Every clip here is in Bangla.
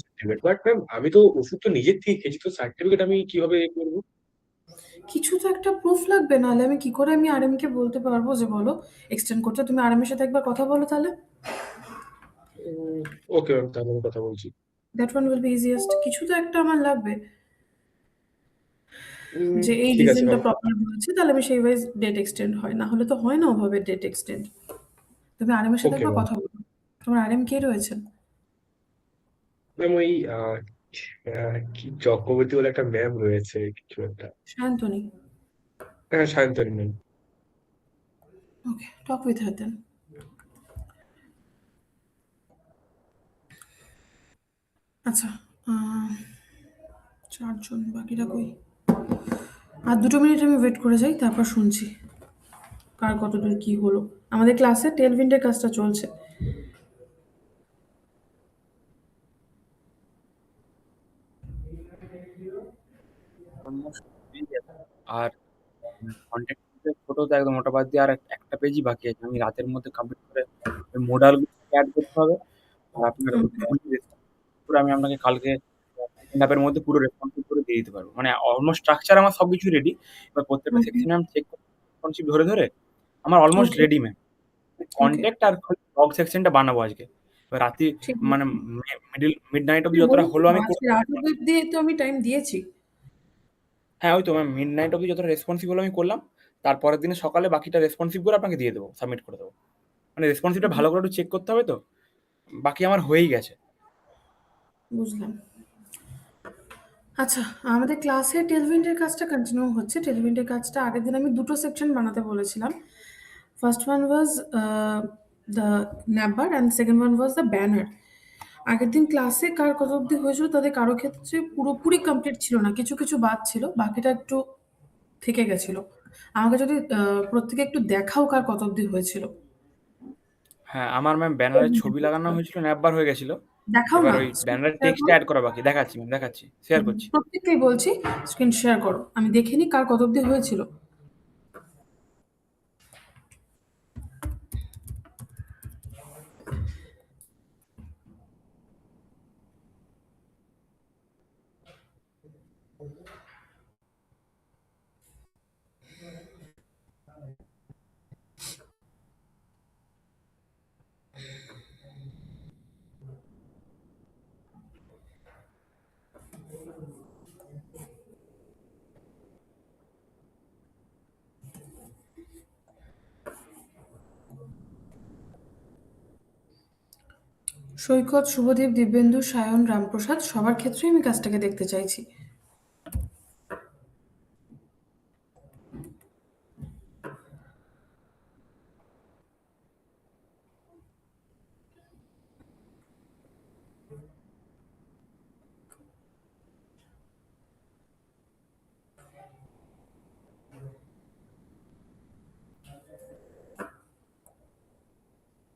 সার্টিফিকেট, বাট ম্যাম আমি তো ওষুধ তো নিজের থেকে খেয়েছি, তো সার্টিফিকেট আমি কিভাবে করবো? কিছু তো একটা প্রুফ লাগবে, নাহলে আমি কি করে আমি আরএম কে বলতে পারবো যে বলো এক্সটেন্ড করতে? তুমি আরএম এর সাথে একবার কথা বলো তাহলে। ওকে ম্যাম, তাহলে আমি কথা বলছি। That one will be easiest. কিছু তো একটা আমার লাগবে যে এই ঠিক আছে রিজনটা ম্যাম। প্রপার হয়েছে, তাহলে আমি সেই ওয়াইজ ডেট এক্সটেন্ড হয়, না হলে তো হয় না ওভাবে ডেট এক্সটেন্ড। তুমি আরএম এর সাথে ওকে একবার ম্যাম। কথা বলো। তোমার আরএম কে রয়েছেন? ম্যাম ওই কি চক্রবর্তী বলে একটা ম্যাম রয়েছে, কিছু একটা। সায়ন্তনী? হ্যাঁ, Sayantani ma'am. Okay, talk with her then. আচ্ছা, আহ, চারজন, বাকিরা কই? আর 2 মিনিট আমি ওয়েট করে যাই, তারপর শুনছি কার কতদূর কি হলো। আমাদের ক্লাসে টেলভিন্ডের কাজটা চলছে। অলমোস্ট হয়ে গেছে। আর কন্টেন্ট ছোট তো একদম, ওটা বাদ দিয়ে আর একটা পেজই বাকি আছে, আমি রাতের মধ্যে কমপ্লিট করে মোডাল অ্যাড করতে হবে। আর আপনার হুম, পুরো আমি আপনাকে কালকে অ্যাপের মধ্যে পুরো রেসপন্সিভ করে দিয়ে দিতে পারবো, মানে অলমোস্ট স্ট্রাকচার আমার সবকিছু রেডি। এবার প্রত্যেকটা হুম, হুম। সেকশনে আমি চেক রেসপন্সিভ ধরে ধরে আমার অলমোস্ট ওকে, রেডি ম্যাম। ওকে, কন্ট্যাক্ট আর ব্লগ সেকশনটা বানাবো আজকে। এবার রাতে ঠিক মানে আছে। মিড নাইট অব্দি হ্যাঁ, যতটা বলেছি হলো তো আমি করে আজকে রাত অব্দি তো আমি টাইম দিয়েছি। হ্যাঁ ওই তো ম্যাম, মিড নাইট অব্দি যতটা রেসপন্সিভ হলো আমি করলাম। তারপরের দিনে সকালে বাকিটা রেসপন্সিভ করে আপনাকে দিয়ে দেবো, সাবমিট করে দেবো। মানে রেসপন্সিভটা ভালো করে একটু চেক করতে হবে তো, বাকি আমার হয়েই গেছে। বুঝলাম। আচ্ছা, আমাদের ক্লাসে টেলভিন্ডের কাজটা কন্টিনিউ হচ্ছে। টেলভিন্ডের কাজটা আগের দিন আমি দুটো সেকশন বানাতে বলেছিলাম। First one was the navbar and second one was the banner. আগের দিন ক্লাসে কার কত অব্দি হয়েছিল তাদের কারো ক্ষেত্রে পুরোপুরি কমপ্লিট ছিল না, কিছু কিছু বাদ ছিল, বাকিটা একটু থেকে গেছিল। আমাকে যদি প্রত্যেকে একটু দেখাও কার কত অব্দি হয়েছিল। হ্যাঁ আমার ম্যাম ব্যানারের ছবি লাগানো হয়েছিল, ন্যাপবার হয়ে গেছিল। দেখাও এবার না, ওই স্ক্রিন ব্যানারের শেয়ার টেক্সট করো। অ্যাড করা বাকি, দেখাচ্ছি ম্যাম, দেখাচ্ছি, শেয়ার করছি। প্রত্যেককেই বলছি স্ক্রিন শেয়ার করো, আমি দেখে নিই কার কত অব্দি হয়েছিল। সৈকত, শুভদীপ, দিব্যেন্দু, সায়ন, রামপ্রসাদ সবার ক্ষেত্রেই আমি কাজটাকে দেখতে চাইছি।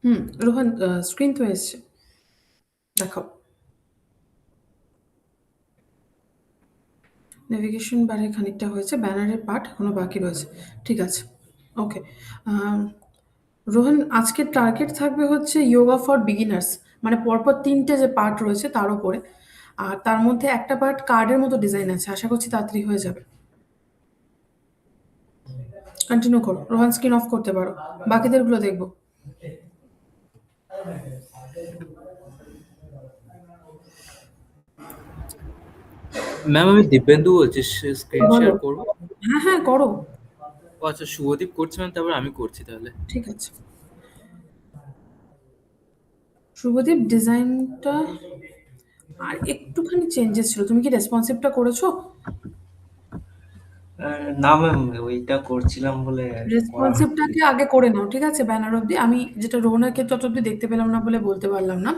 হুম, রোহন, স্ক্রিন তো এসছে, দেখাও। নেভিগেশন বারে খানিকটা হয়েছে, ব্যানারের পার্ট এখনো বাকি রয়েছে। ঠিক আছে, ওকে। রোহন, আজকের টার্গেট থাকবে হচ্ছে যোগা ফর বিগিনার্স, মানে পরপর 3টে যে পার্ট রয়েছে তার উপরে। আর তার মধ্যে একটা পার্ট কার্ডের মতো ডিজাইন আছে, আশা করছি তাড়াতাড়ি হয়ে যাবে। কন্টিনিউ করো, রোহান স্ক্রিন অফ করতে পারো, বাকিদেরগুলো দেখবো। ম্যাম আমি দিব্যেন্দু বলছি, স্ক্রিন বলো। শেয়ার করবো? হ্যাঁ, হ্যাঁ, করো। ও আচ্ছা, শুভদীপ করছে ম্যাম, তারপর আমি করছি তাহলে। ঠিক আছে। শুভদীপ, ডিজাইনটা আর একটুখানি চেঞ্জেস ছিল, তুমি কি রেসপন্সিভটা করেছো? না ম্যাম, ওইটা করছিলাম বলে করা হয়নি। রেসপন্সিভটাকে আগে করে নাও, ঠিক আছে? ব্যানার অবধি আমি যেটা রোহনের ক্ষেত্রে অত অব্দি দেখতে পেলাম না বলে বলতে পারলাম না।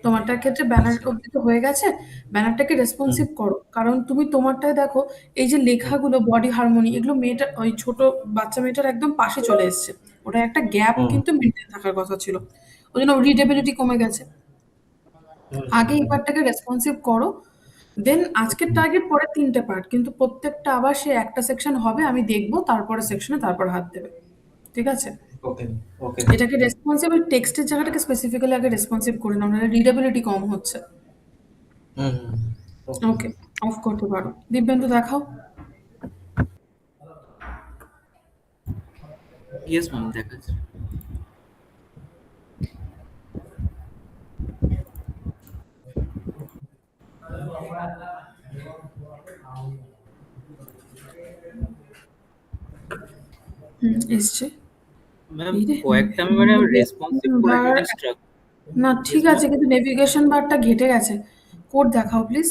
তোমারটার ক্ষেত্রে ব্যানার আচ্ছা। অবধি তো হয়ে গেছে। ব্যানারটাকে হুম রেসপন্সিভ করো, কারণ তুমি তোমারটায় দেখো এই যে হুম লেখাগুলো বডি হারমোনি এগুলো মেয়েটা ওই ছোট বাচ্চা মেয়েটার একদম পাশে চলে এসছে। ওটা একটা গ্যাপ হুম কিন্তু মেনটেন থাকার কথা ছিল, ওই জন্য রিডেবিলিটি কমে গেছে। হুম আগে এই হুম পার্টটাকে রেসপন্সিভ করো, দেন আজকের হুম। টার্গেট পরে 3টে পার্ট, কিন্তু প্রত্যেকটা আবার সে একটা সেকশন হবে, আমি দেখবো তারপরে সেকশনে তারপর হাত দেবে। ঠিক আছে? ওকে ওকে। এটাকে রেসপন্সিভ টেক্সটের জায়গাটাকে স্পেসিফিক্যালি আগে রেসপন্সিভ করে নাও, নাহলে রিডেবিলিটি কম হচ্ছে। হুম ওকে ওকে, অফ করতে পারো। দিব্যেন্দু দেখাও। ইয়েস ম্যাম, দেখাচ্ছে। এসছে। ম্যাম এই রে, কয়েকটা আমি মানে রেসপন্সিভ করে বার। কিন্তু স্ট্রাক। না ইয়েস ঠিক ম্যাম। আছে, কিন্তু নেভিগেশন বারটা ঘেটে গেছে। কোড দেখাও প্লিজ।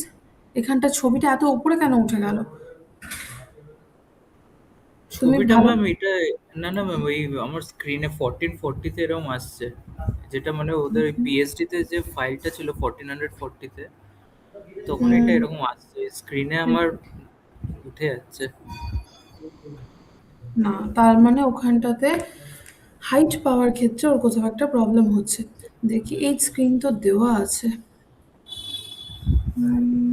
এখানটা ছবিটা এত উপরে কেন উঠে গেল? তুমি ছবিটা ভালো। ম্যাম এটা, না না ম্যাম, ওই আমার স্ক্রিনে 1440 তে এরকম আসছে, যেটা মানে ওদের ওই পিএসডি তে যে ফাইলটা ছিল 1440 তে, তখন এটা হুম, এরকম আসছে স্ক্রিনে আমার উঠে যাচ্ছে। না তার মানে ওখানটাতে হাইট পাওয়ার ক্ষেত্রে ওর কোথাও একটা প্রবলেম হচ্ছে। দেখি, এই স্ক্রিন তো দেওয়া আছে।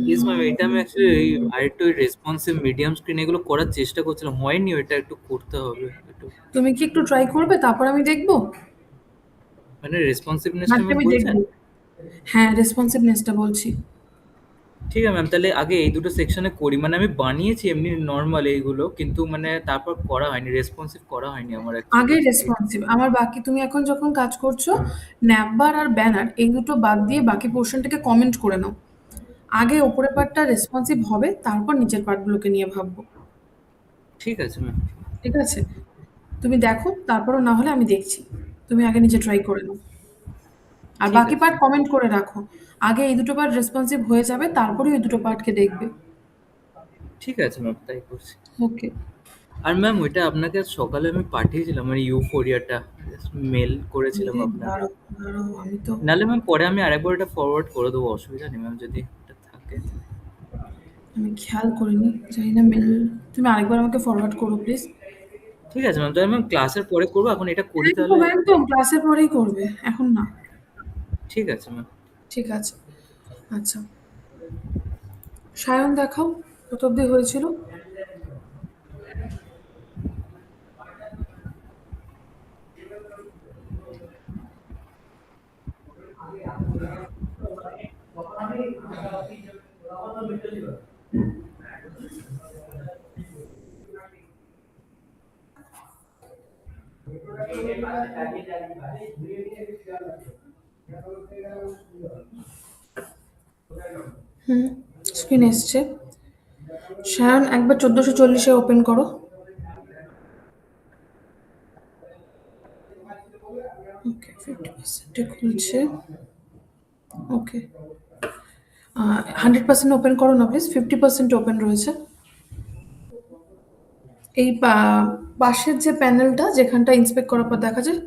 ইয়েস ম্যাম, এটা আমি উম, অ্যাকচুয়ালি এই আরেকটু রেসপন্সিভ মিডিয়াম স্ক্রিন এগুলো করার চেষ্টা করছিলাম, হয়নি, ওইটা একটু করতে হবে একটু। তুমি কি একটু ট্রাই করবে, তারপর আমি দেখবো? মানে রেসপন্সিভনেসটা নাকি ম্যাম আমি বলছেন? দেখবো? হ্যাঁ, রেসপন্সিভনেসটা বলছি। ঠিক আছে ম্যাম, তাহলে আগে এই দুটো সেকশনে করি। মানে আমি বানিয়েছি এমনি নর্মাল এইগুলো, কিন্তু মানে তারপর করা হয়নি, রেসপন্সিভ করা হয়নি আমার আগে অ্যাকচুয়ালি। রেসপন্সিভ আমার, বাকি তুমি এখন যখন কাজ করছো, ন্যাপবার আর ব্যানার এই দুটো বাদ দিয়ে বাকি পোর্শনটাকে কমেন্ট করে নাও। আগে ওপরের পার্টটা রেসপন্সিভ হবে, তারপর নিচের পার্টগুলোকে নিয়ে ভাববো। ঠিক আছে ম্যাম। ঠিক আছে? তুমি দেখো, তারপরও না হলে আমি দেখছি। তুমি আগে নিজে ট্রাই করে নাও। আর ঠিক বাকি আছে। পার্ট কমেন্ট করে রাখো। আগে এই দুটো পার্ট রেসপন্সিভ হয়ে যাবে, তারপরে ওই দুটো পার্টকে দেখবে। ঠিক আছে ম্যাম, তাই করছি। ওকে। আর ম্যাম ওইটা আপনাকে আজ সকালে আমি পাঠিয়েছিলাম, মানে ইউফোরিয়াটা মেল করেছিলাম আপনাকে। দাঁড়াও, দাঁড়াও, আমি তো নাহলে ম্যাম পরে আমি আরেকবার এটা ফরওয়ার্ড করে দেবো, অসুবিধা নেই ম্যাম, যদি এটা থাকে। আমি খেয়াল করিনি, জানি না মেল। তুমি আরেকবার আমাকে ফরওয়ার্ড করো প্লিজ। ঠিক আছে ম্যাম, তাহলে ম্যাম ক্লাসের পরে করবো, এখন এটা করি তাহলে। একদম একদম ক্লাসের পরেই করবে, এখন না। ঠিক আছে ম্যাম। ঠিক আছে। আচ্ছা, সায়ন দেখাও, কত অব্দি হয়েছিল? হুম, স্ক্রিন এসছে। সায়ন, একবার 1440-এ ওপেন করো। ওকে, 50% খুলছে। ওকে, 100% ওপেন করো না প্লিজ, 50% ওপেন রয়েছে। এই পাশের যে প্যানেলটা, যেখানটা ইন্সপেক্ট করার পর দেখা যায়।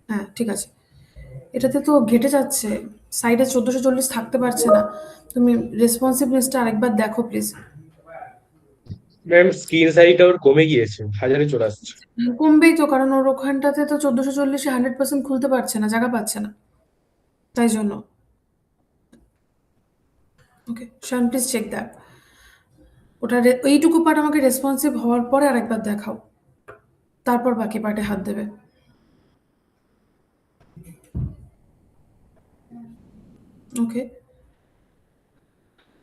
হ্যাঁ ঠিক আছে। এটাতে তো ঘেটে যাচ্ছে, সাইডে 1440 থাকতে পারছে না। তুমি রেসপন্সিভনেসটা আরেকবার দেখো প্লিজ। ম্যাম স্ক্রিন সাইজটা ওর কমে গিয়েছে, 1000-এ চলে আসছে। কমবেই তো, কারণ ওর ওখানটাতে তো 1440-এ 100% খুলতে পারছে না, জায়গা পাচ্ছে না, তাই জন্য। ওকে শান, প্লিজ চেক দ্যাট। ওটা এইটুকু পার্ট আমাকে রেসপন্সিভ হওয়ার পরে আরেকবার দেখাও, তারপর বাকি পার্টে হাত দেবে। ওকে,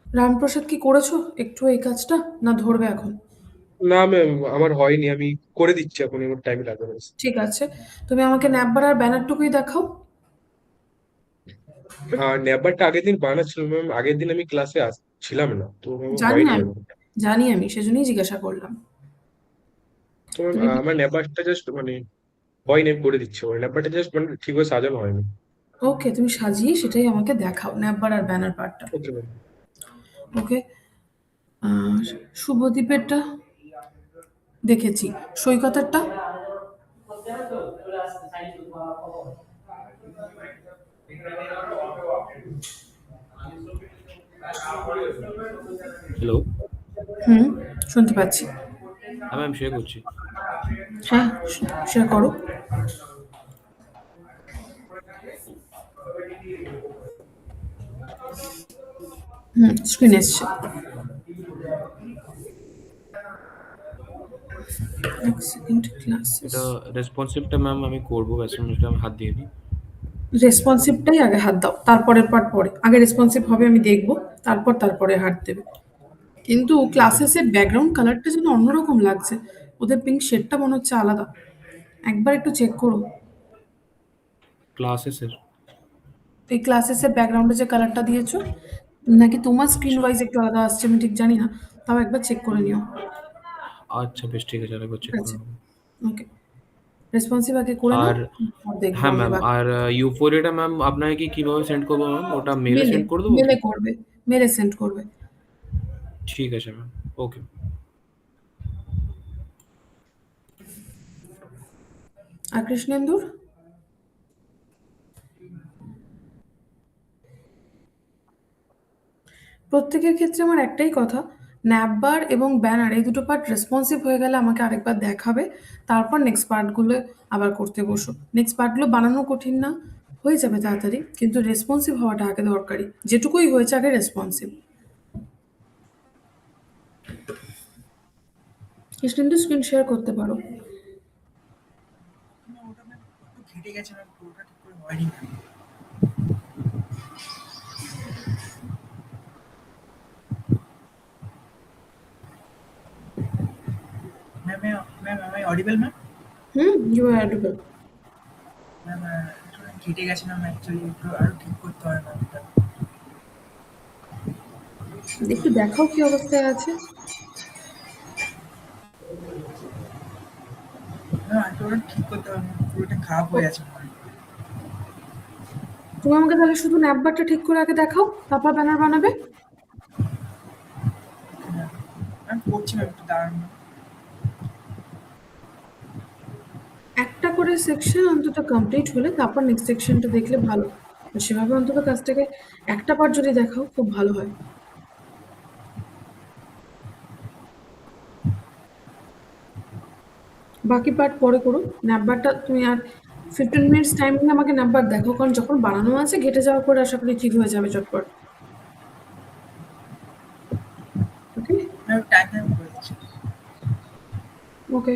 রামপ্রসাদ কি করেছো একটু এই কাজটা, না ধরবে এখন? না ম্যাম, আমার হয়নি, আমি করে দিচ্ছি এখন, আমার টাইম লাগবে না। ঠিক আছে, তুমি আমাকে ন্যাপবার আর ব্যানারটুকুই দেখাও। নেপারটা আগের দিন বানাচ্ছিল ম্যাম, আগের দিন আমি ক্লাসে ছিলাম না, তো ম্যাম জানি হয়নি আমি, এখন। জানি আমি, সেজন্যই জিজ্ঞাসা করলাম। তো ম্যাম তুমি আমার নেপারটা জাস্ট মানে হয়নি, আমি করে দিচ্ছি। ওর নেপারটা জাস্ট মানে ঠিকভাবে সাজানো হয়নি। ওকে, তুমি সাজিয়ে সেটাই আমাকে দেখাও, ন্যাপবার আর ব্যানার পার্টটা। Okay ma'am. ওকে, আর শুভদীপেরটা দেখেছি, সৈকতেরটা। হ্যালো। হুম, শুনতে পাচ্ছি। হ্যাঁ ম্যাম, শেয়ার করছি। হ্যাঁ, শেয়ার করো। হুম, স্ক্রিন এসছে। এক সেকেন্ড, ক্লাসেস। এটা রেসপন্সিভটা ম্যাম আমি করবো, রেসপন্সিভটা আমি হাত দিয়ে দিই। রেসপন্সিভটাই আগে হাত দাও, তারপরের পার্ট পরে। আগে রেসপন্সিভ হবে, আমি দেখবো, তারপরে হাত দেবে। কিন্তু ক্লাসেসের ব্যাকগ্রাউন্ড কালারটা যেন অন্যরকম লাগছে। ওদের পিঙ্ক শেডটা মনে হচ্ছে আলাদা। একবার একটু চেক করো। ক্লাসেসের? এই ক্লাসেসের ব্যাকগ্রাউন্ডে যে কালারটা দিয়েছো, নাকি তোমার স্ক্রিন ওয়াইজ একটু আলাদা আসছে আমি ঠিক জানি না। তাও একবার চেক করে নিও। আচ্ছা বেশ, ঠিক আছে, আরেকবার চেক ঠিক করে আছে? নেবো। ওকে। রেসপন্সিভ আগে করে নাও। আর তারপর দেখবো হ্যাঁ আমি ম্যাম, বাকি। আর ইউফোরিয়াটা ম্যাম আপনাকে কিভাবে সেন্ড করবো ম্যাম? ওটা মেলে মেলে, সেন্ড করে দেবো মেলে কি? করবে। মেলে সেন্ড করবে। ঠিক আছে ম্যাম, ওকে। আর কৃষ্ণেন্দুর? প্রত্যেকের ক্ষেত্রে আমার একটাই কথা, ন্যাপবার এবং ব্যানার এই দুটো পার্ট রেসপন্সিভ হয়ে গেলে আমাকে আরেকবার দেখাবে। তারপর নেক্সট পার্টগুলো আবার করতে বসো। নেক্সট পার্টগুলো বানানো কঠিন না, হয়ে যাবে তাড়াতাড়ি। কিন্তু রেসপন্সিভ হওয়াটা আগে দরকারি। যেটুকুই হয়েছে আগে রেসপন্সিভ। কৃষ্ণেন্দু স্ক্রিন শেয়ার করতে পারো। না, ওটা ম্যাম একটু ঘেটে গেছে ম্যাম, পুরোটা ঠিক করে হয়নি ma'am. Ma'am ma'am am I audible ma'am? You are audible. Ma'am একটু ঘেটে গেছে ম্যাম, অ্যাকচুয়ালি একটু আরো ঠিক করতে হবে ম্যাম এটা। একটু দেখাও কি অবস্থায় আছে। ম্যাম একটু ওটা ঠিক করতে হবে ম্যাম, পুরোটা খারাপ হয়ে আছে ম্যাম। তুমি আমাকে তাহলে শুধু ন্যাপবারটা ঠিক করে আগে দেখাও, তারপর ব্যানার বানাবে। ম্যাম করছি ম্যাম, একটু দাঁড়ান ম্যাম। একটা করে সেকশন অন্তত কমপ্লিট হলে তারপর নেক্সট সেকশনটা দেখলে ভালো। তো সেভাবে অন্তত কাজটাকে একটা পার্ট যদি দেখাও খুব ভালো হয়। বাকি পার্ট পরে করো। ন্যাপবারটা তুমি আর 15 মিনিটস টাইম নিয়ে আমাকে ন্যাপবার দেখো, কারণ যখন বানানো আছে ঘেটে যাওয়ার পরে আশা করি ঠিক হয়ে যাবে চটপট। ওকে। ম্যাম টাইম টাইম করে দিচ্ছি। ওকে।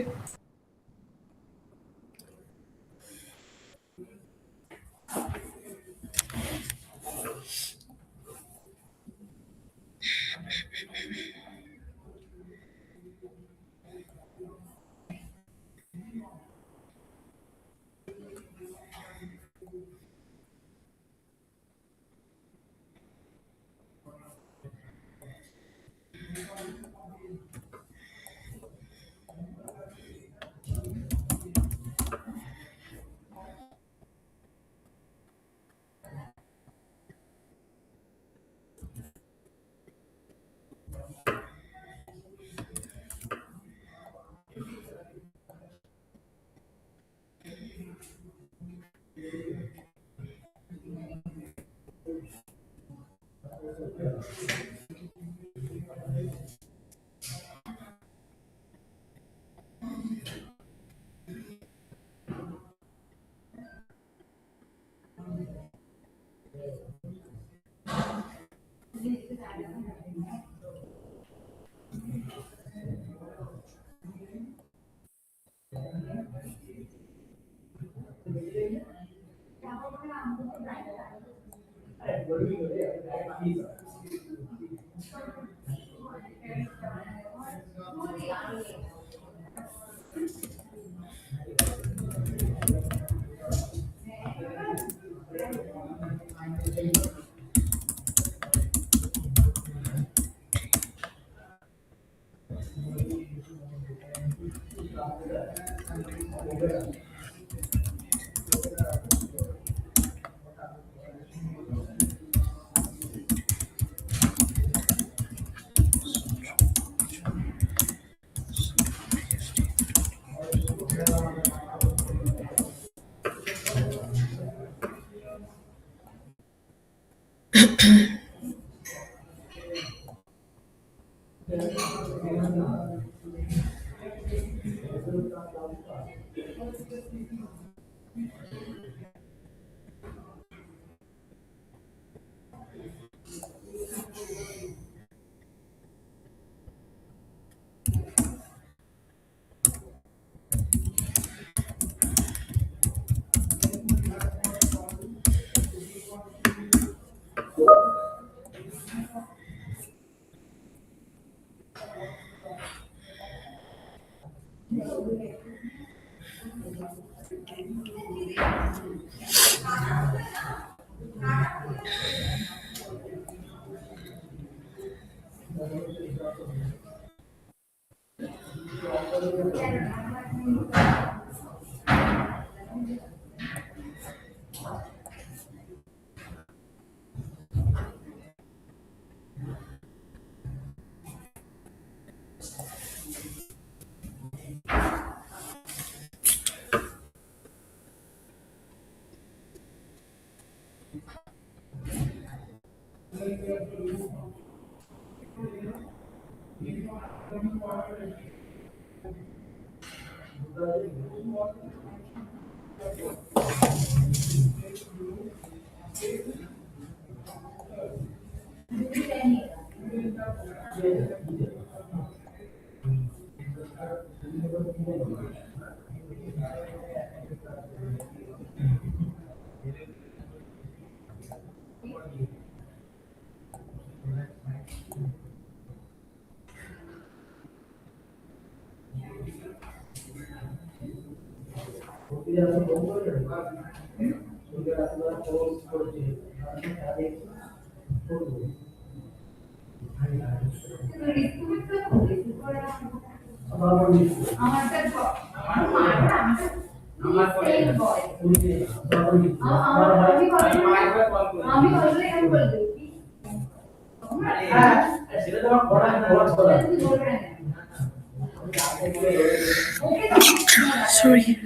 Sorry.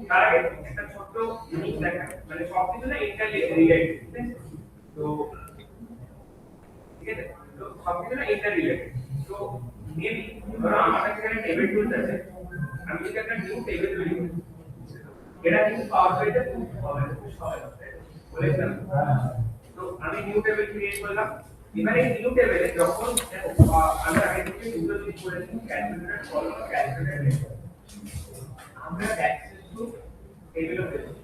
তার আগে একটা ছোট্ট জিনিস দেখা, মানে সবকিছু না ইন্টাররিলেটেড, তো ঠিক আছে, তো সবকিছু না ইন্টাররিলেটেড। তো মেবি ধরো আমার কাছে এখানে টেবিল টুলস আছে, আমি যদি একটা নিউ টেবিল তৈরি করি, এটা কিন্তু পাওয়ার পয়েন্টে খুব সহজ বলেছিলাম। তো আমি নিউ টেবিল ক্রিয়েট করলাম। এবারে নিউ টেবিলে যখন আমরা আগে থেকে দুটো জিনিস করেছি, ক্যালকুলেটর কলম আর ক্যালকুলেটর, আমরা অ্যাক্সেস টু টেবিলও পেয়েছি।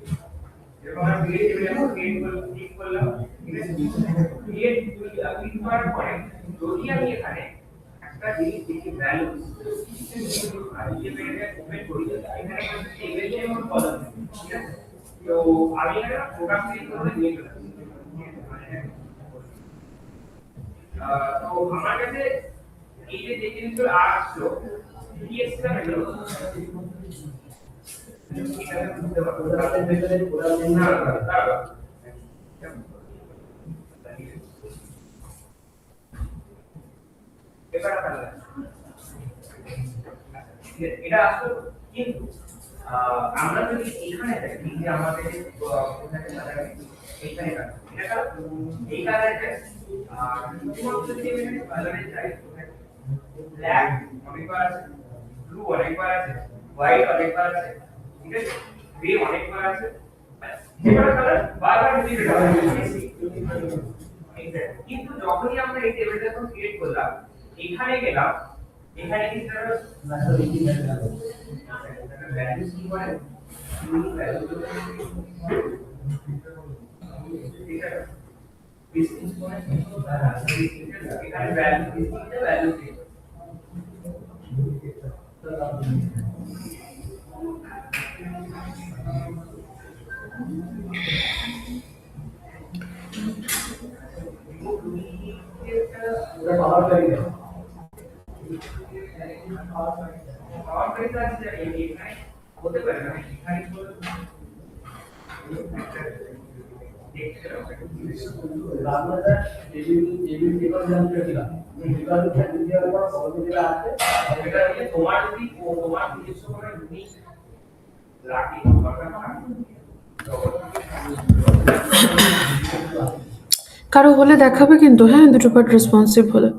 এরকম আমরা ক্রিয়েট টেবিল আমরা ক্রিয়েট করলাম, ক্লিক করলাম, ঠিক আছে, ক্রিয়েট ক্লিক করার পরে যদি আমি এখানে একটা জিনিস দেখি ভ্যালু আর এই পেজে ওপেন করি, এখানে কিন্তু টেবিল এবং কলাম, ঠিক আছে। তো আমি এখানে প্রোগ্রাম ক্রিয়েট করে নিয়ে গেলাম। তো আমার কাছে এই যে জিনিসগুলো আসলো, ডিএসটা হলো এটা আসলে, কিন্তু আমরা যদি এখানে দেখি যে আমাদের এইখানে এটা এই কালারটা শুধুমাত্র যদি এখানে কালারে যাই, ব্ল্যাক অনেকবার আছে, ব্লু অনেকবার আছে, হোয়াইট অনেকবার আছে, ঠিক আছে, গ্রে অনেকবার আছে, যেটা কালার বারবার রিপিট হবে। কিন্তু যখনই আমরা এই টেবিলটা ক্রিয়েট করলাম, এখানে গেলাম, এখানে কিন্তু ভ্যালু কি করে, ভ্যালু এখানে ভ্যালু হতে পারে না, তোমার যদি তোমার নিজস্ব কোনো ইউনিক লাগে কারো হলে দেখাবে কিন্তু, হ্যাঁ, দুটো পার্ট রেসপন্সিভ হলে।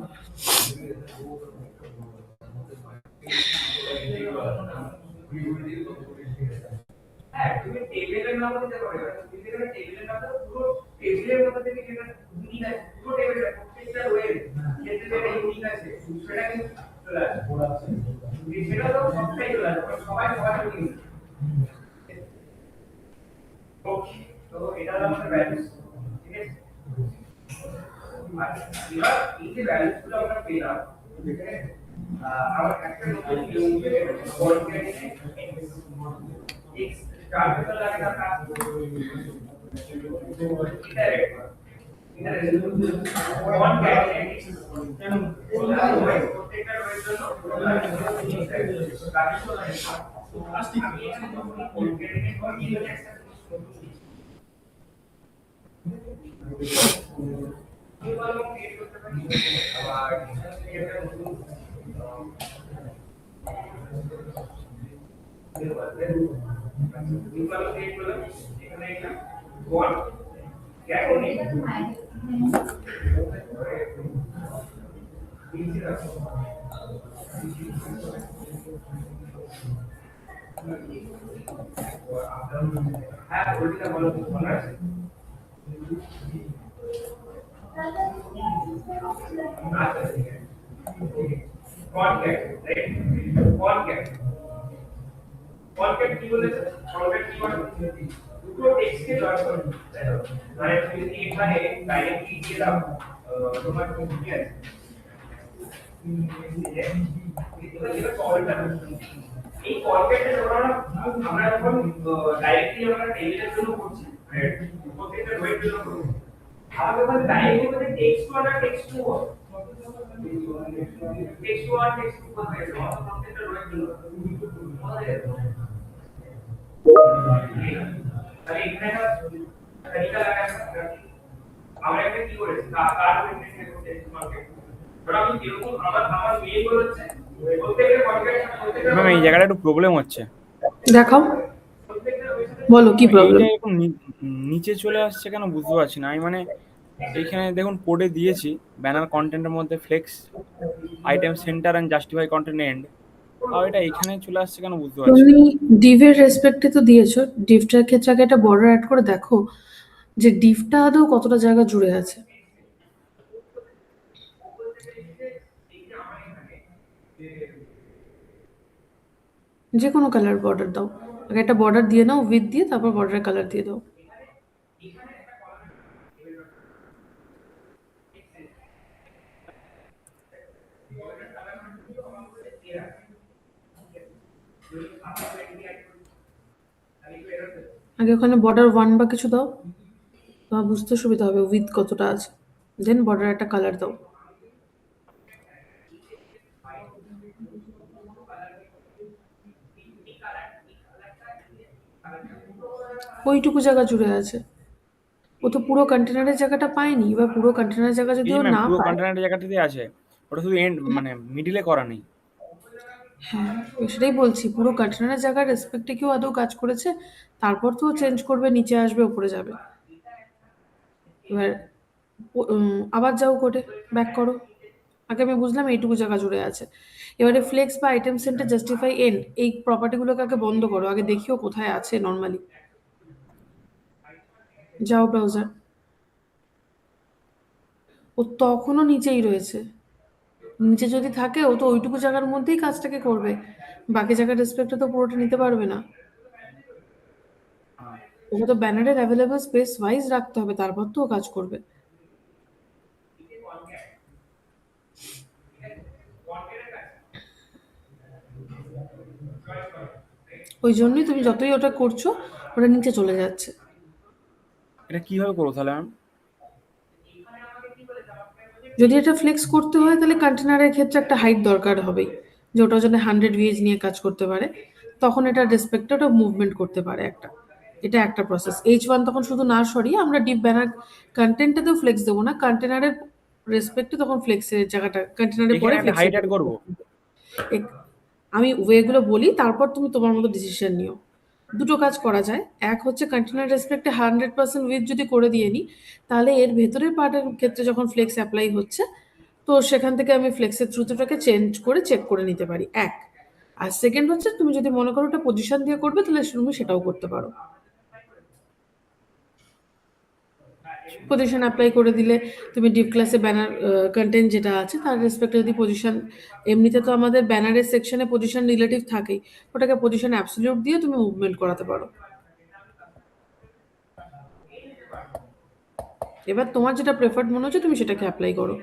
হ্যাঁ, তুমি টেবিলের নাম দিতে পারবে, তুমি যেখানে টেবিলের নামটা পুরো টেবিলের মধ্যে থেকে যেটা ইউনিক আছে, পুরো টেবিলের প্রত্যেকটা রোয়ের ক্ষেত্রে যেটা ইউনিক আছে সেটা কিন্তু চলে আসবে। সেটা তো সবটাই চলে আসবে, সবাই সবার ইউনিক। ওকে, তো এটা হলো আমাদের ভ্যালুস, ঠিক আছে। এবার এই যে ভ্যালুস গুলো আমরা পেলাম, আমার একটা নতুন x টার্মিনাল লাগে না, ওয়ান ক্যান্ডিডেট প্রত্যেকটা রোয়ের জন্য আমি এখানে যখন কোন ক্যান্ডিডেট করি এটা একটা কলম ক্রিয়েট করতে পারি, আবার একটা নতুন কলম ক্রিয়েট করলাম, এখানে একটা ওয়ান ক্যান্ডিডেট হ্যাঁ, ওইটা বলো মনে আছে। কনক্যাট কি বলেছে? কনক্যাট কি মানে দুটো টেক্সটকে জয়েন করে, তাই তো? মানে তুমি যদি এখানে ডাইরেক্টলি দিয়ে দাও তোমার কি আছে, এই কনক্যাটটা যখন আমরা যখন ডাইরেক্টলি আমরা টেবিলের জন্য করছি, প্রত্যেকটা রোয়ের জন্য করছি, আমাদের যখন ডাইরেক্টলি মানে টেক্সট 1 আর টেক্সট 2 টেক্সট 1 টেক্সট 2 করতে হবে, প্রত্যেকটা রোয়ের জন্য তাহলে এখানে একটা তরিকা লাগানো, আমরা একটা কি করেছি কার ইন্টারফেস করতে কনক্যাট, ওরা আমি এরকম আমার মেয়ে বলেছে প্রত্যেকটা কনফিগারেশন প্রত্যেকটা ম্যাম এই জায়গাটা একটু প্রবলেম হচ্ছে। দেখাও, বলো কি প্রবলেম। এইটা এরকম নিচে চলে আসছে কেন বুঝতে পারছি না আমি। মানে এইখানে দেখুন কোডে দিয়েছি ব্যানার কন্টেন্টের মধ্যে flex item centre and justify content end, তাও এটা এখানে চলে আসছে কেন বুঝতে পারছি না। তুমি ডিভের রেসপেক্টে তো দিয়েছো, ডিভটার ক্ষেত্রে আগে একটা বর্ডার অ্যাড করে দেখো যে ডিভটা আদৌ কতটা জায়গা জুড়ে আছে। যে কোনো কালার বর্ডার দাও, আগে একটা বর্ডার দিয়ে নাও উইথ দিয়ে, তারপর বর্ডারের কালার দিয়ে দাও। আগে ওখানে বর্ডার 1 বা কিছু দাও, তোমার বুঝতে সুবিধা হবে উইথ কতটা আছে। দেন বর্ডার একটা কালার দাও। ওইটুকু জায়গা জুড়ে আছে, ও তো পুরো কন্টেনারের জায়গাটা পায়নি। এবার পুরো কন্টেনারের জায়গা যদি এই যে ও ম্যাম না পুরো পায়, কন্টেনারের জায়গাটাতে আছে, ওটা শুধু এন্ড মানে মিডিলে করা নেই। হ্যাঁ সেটাই বলছি, পুরো কন্টেনারের জায়গার রেসপেক্টে কেউ আদৌ কাজ করেছে? তারপর তো চেঞ্জ করবে, নিচে আসবে, উপরে যাবে। এবার আবার যাও কোডে, ব্যাক করো। আগে আমি বুঝলাম এইটুকু জায়গা জুড়ে আছে। এবারে ফ্লেক্স বা আইটেম সেন্টার জাস্টিফাই এন্ড এই প্রপার্টিগুলোকে আগে বন্ধ করো, আগে দেখিও কোথায় আছে নর্মালি। যাও ব্রাউজার, ও তখনও নিচেই রয়েছে। নিচে যদি থাকে ও তো ওইটুকু জায়গার মধ্যেই কাজটাকে করবে, বাকি জায়গার রেসপেক্টে তো পুরোটা নিতে পারবে না। ওকে তো ব্যানারের অ্যাভেলেবল স্পেস ওয়াইজ রাখতে হবে, তারপর তো ও কাজ করবে। ওই জন্যই তুমি যতই ওটা করছো ওটা নিচে চলে যাচ্ছে। এটা কিভাবে করবো তাহলে ম্যাম? যদি এটা ফ্লেক্স করতে হয় তাহলে কন্টেনারের ক্ষেত্রে একটা হাইট দরকার হবেই, যে ওটা যেন 100 ভিএজ নিয়ে কাজ করতে পারে, তখন এটা রেসপেক্টে ওটা মুভমেন্ট করতে পারে একটা। এটা একটা প্রসেস। H1 তখন শুধু না সরিয়ে আমরা ডিপ ব্যানার কন্টেন্টটাতেও ফ্লেক্স দেবো না, কন্টেনারের রেসপেক্টে তখন ফ্লেক্সের জায়গাটা কন্টেনারের এখানে পরে একটা ফ্লেক্সের। হাইট অ্যাড করবো? আমি ওয়েগুলো বলি, তারপর তুমি তোমার মতো ডিসিশন নিও। দুটো কাজ করা যায়, এক হচ্ছে কন্টেনার রেসপেক্টে 100% উইথ যদি করে দিয়ে নিই, তাহলে এর ভেতরের পার্টের ক্ষেত্রে যখন ফ্লেক্স অ্যাপ্লাই হচ্ছে, তো সেখান থেকে আমি ফ্লেক্সের থ্রুটাকে চেঞ্জ করে চেক করে নিতে পারি, এক। আর সেকেন্ড হচ্ছে তুমি যদি মনে করো ওটা পজিশন দিয়ে করবে, তাহলে তুমি সেটাও করতে পারো। পজিশন অ্যাপ্লাই করে দিলে তুমি ডিপ ক্লাসে ব্যানার কন্টেন্ট যেটা আছে তার রেসপেক্টে যদি পজিশন, এমনিতে তো আমাদের ব্যানারের সেকশনে পজিশন রিলেটিভ থাকেই, ওটাকে পজিশন অ্যাবসলিউট দিয়ে তুমি মুভমেন্ট করাতে পারো। এবার তোমার যেটা প্রেফার্ড মনে হচ্ছে তুমি সেটাকে অ্যাপ্লাই করো।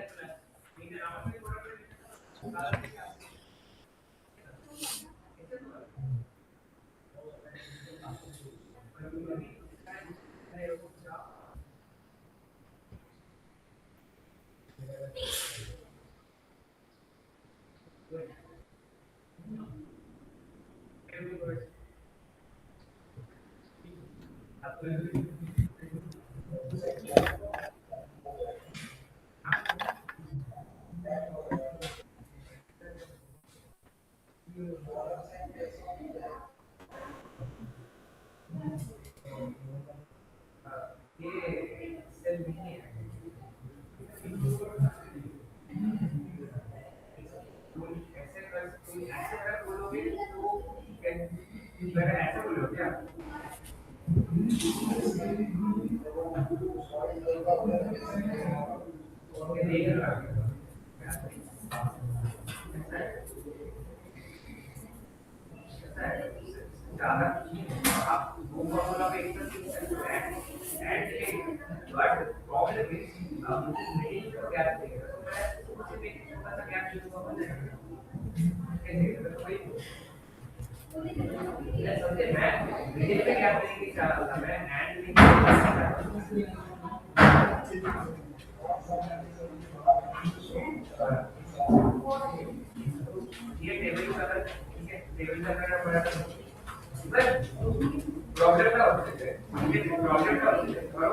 প্রবলেমটা হচ্ছে প্রবলেমটা হচ্ছে ধরো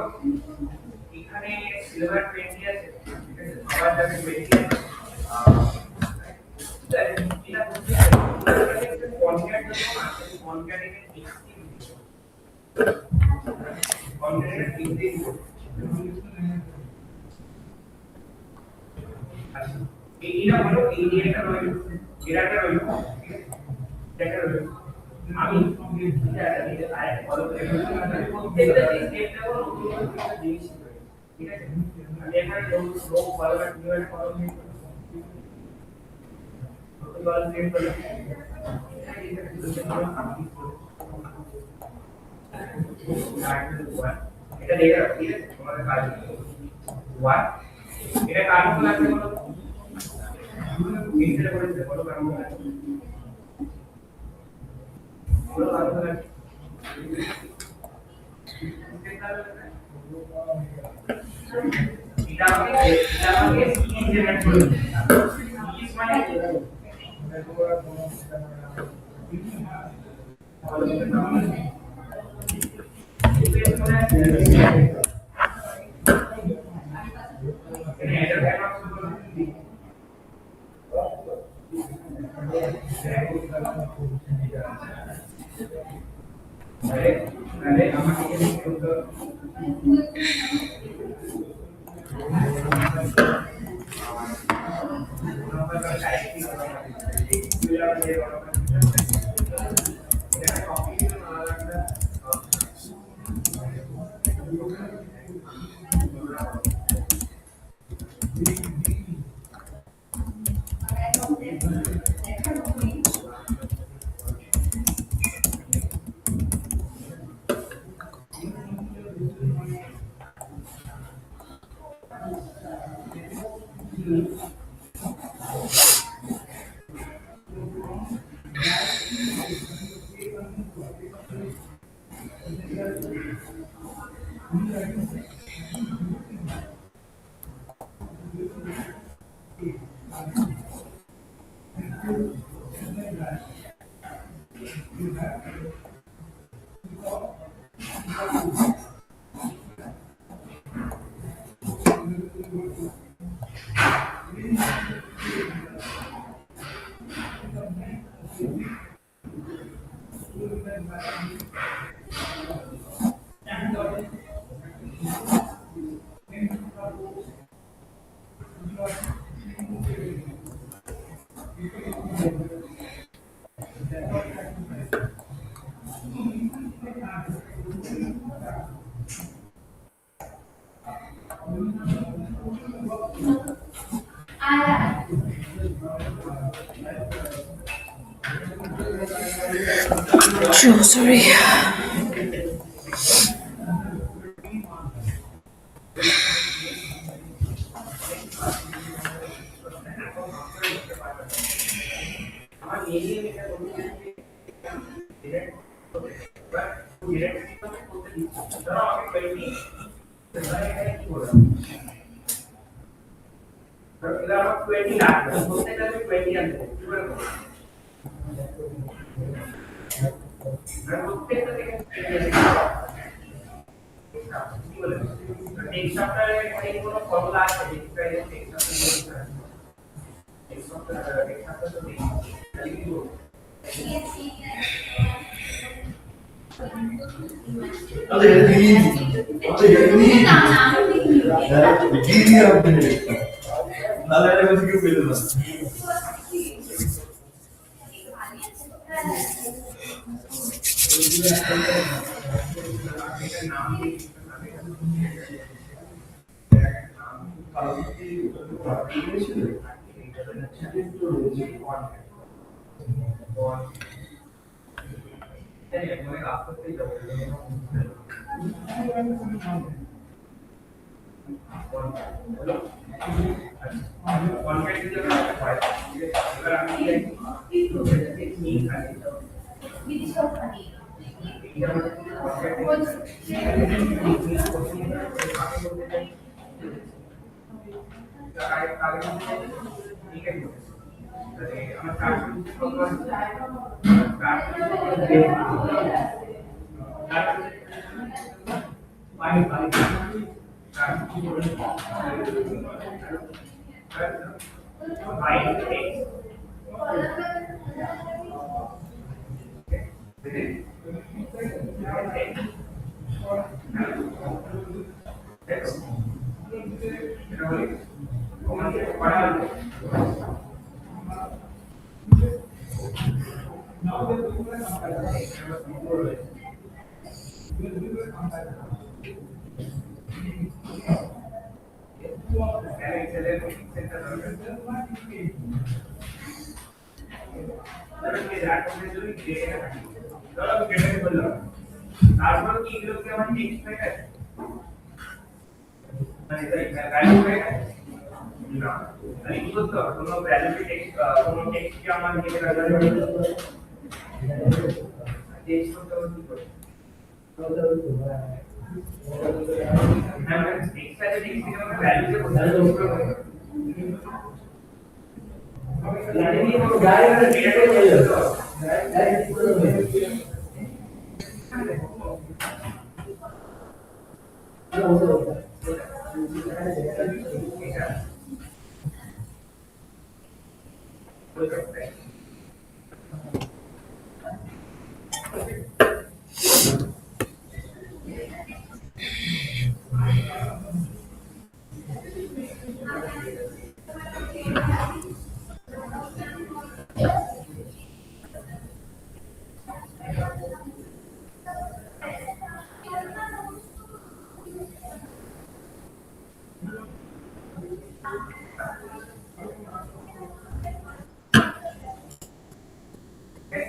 এখানে সিলভার 20 আছে, ঠিক আছে, আবার যাবে 20 আছে, concatenate increase এইটা হলো এই যে একটা রইল এটা একটা রইল এটা রইল আমি আরেকটা ফলো করে প্রত্যেকটা স্টেপটা হলো একটা জিনিস ঠিক আছে আমি এখানে লো ফলোটা কিভাবে ফলো করব বল সেট করব এটা দেখে রাখো ঠিক আছে তোমাদের কাজ ওয়ান এটা কাজ লাগবে বলো এইটা করেছে বলো কাজ লাগবে বলো কাজ লাগবে এটা আমাকে কি জেনারেট করবে কি মানে So sorry. তারপর কি এগুলোকে আমার টেক্সট হয়ে গেছে মানে ভ্যালু হয়ে গেছে না আমি কি করতে হবে কোনো ভ্যালুকে টেক্সট কোনো টেক্সটকে আমার দিকে রাখতে হবে টেক্সট করতে হবে কি করে হ্যাঁ টেক্সট আছে টেক্সট থেকে আমরা ভ্যালুকে বোঝাতে হবে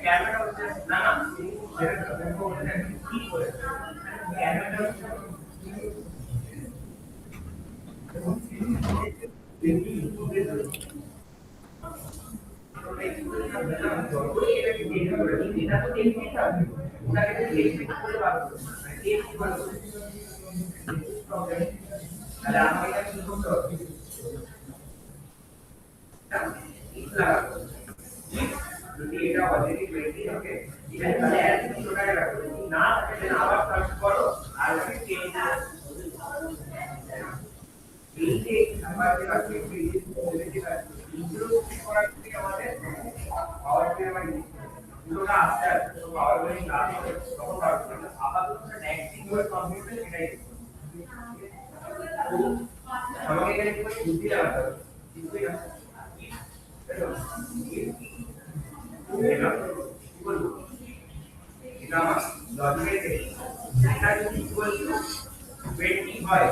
ক্যামেরা হচ্ছে না না সেটা কি করে ক্যামেরা যদি এটা অলরেডি 20 ওকে এখানে তাহলে এর কিছু টাকা রাখো না থাকে আবার সার্চ করো আর আমি চেঞ্জ এই যে আমাদের কাছে ইমপ্রুভ করার থেকে আমাদের পাওয়ার পয়েন্ট দুটোটা আসছে তো পাওয়ার পয়েন্ট না হলে তখন আপাতত নেক্সট ওয়ার্ড কম্পিউটার এটাই আমাকে এখানে একটু বুদ্ধি লাগাতে হবে কিছুই না এটা বলবো এটা আমার লজিকে এটা যদি ইকুয়াল টু 20 হয়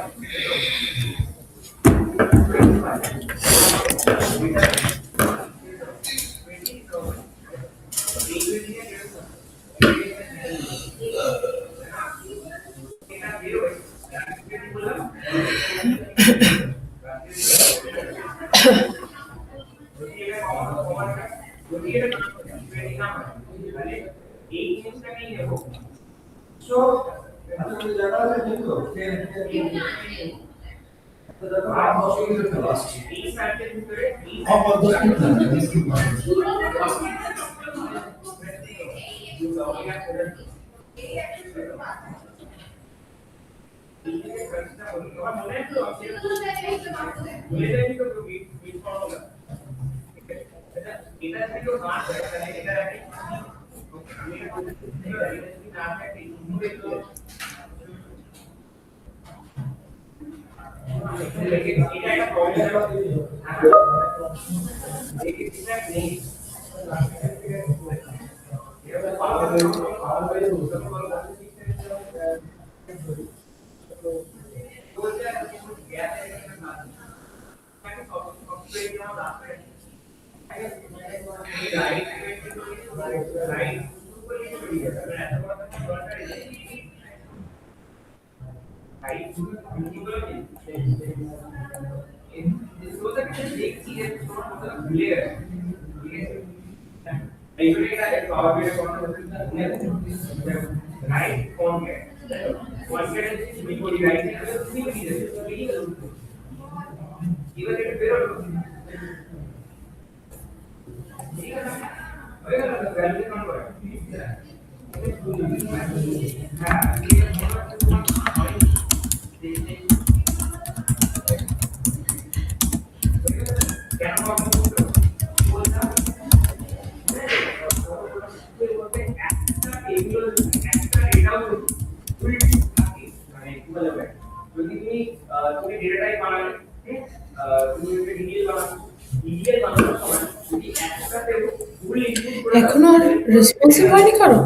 এখনো আর রেসপন্সিভ হয়নি কারো?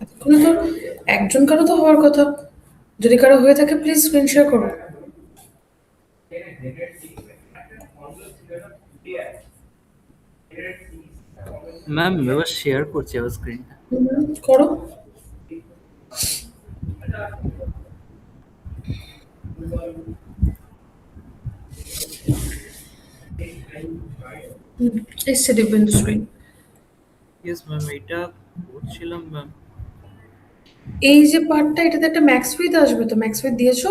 এখনো তো একজন কারো তো হওয়ার কথা। যদি কারো হয়ে থাকে প্লিজ স্ক্রিন শেয়ার করো। ম্যাম এবার শেয়ার করছি আবার স্ক্রিনটা। করো। এসছে দেখবেন স্ক্রিন। ইয়েস ম্যাম, এটা করছিলাম ম্যাম। এই যে পার্টটা, এটাতে একটা ম্যাক্স উইথ আসবে, তো ম্যাক্স উইথ দিয়েছো?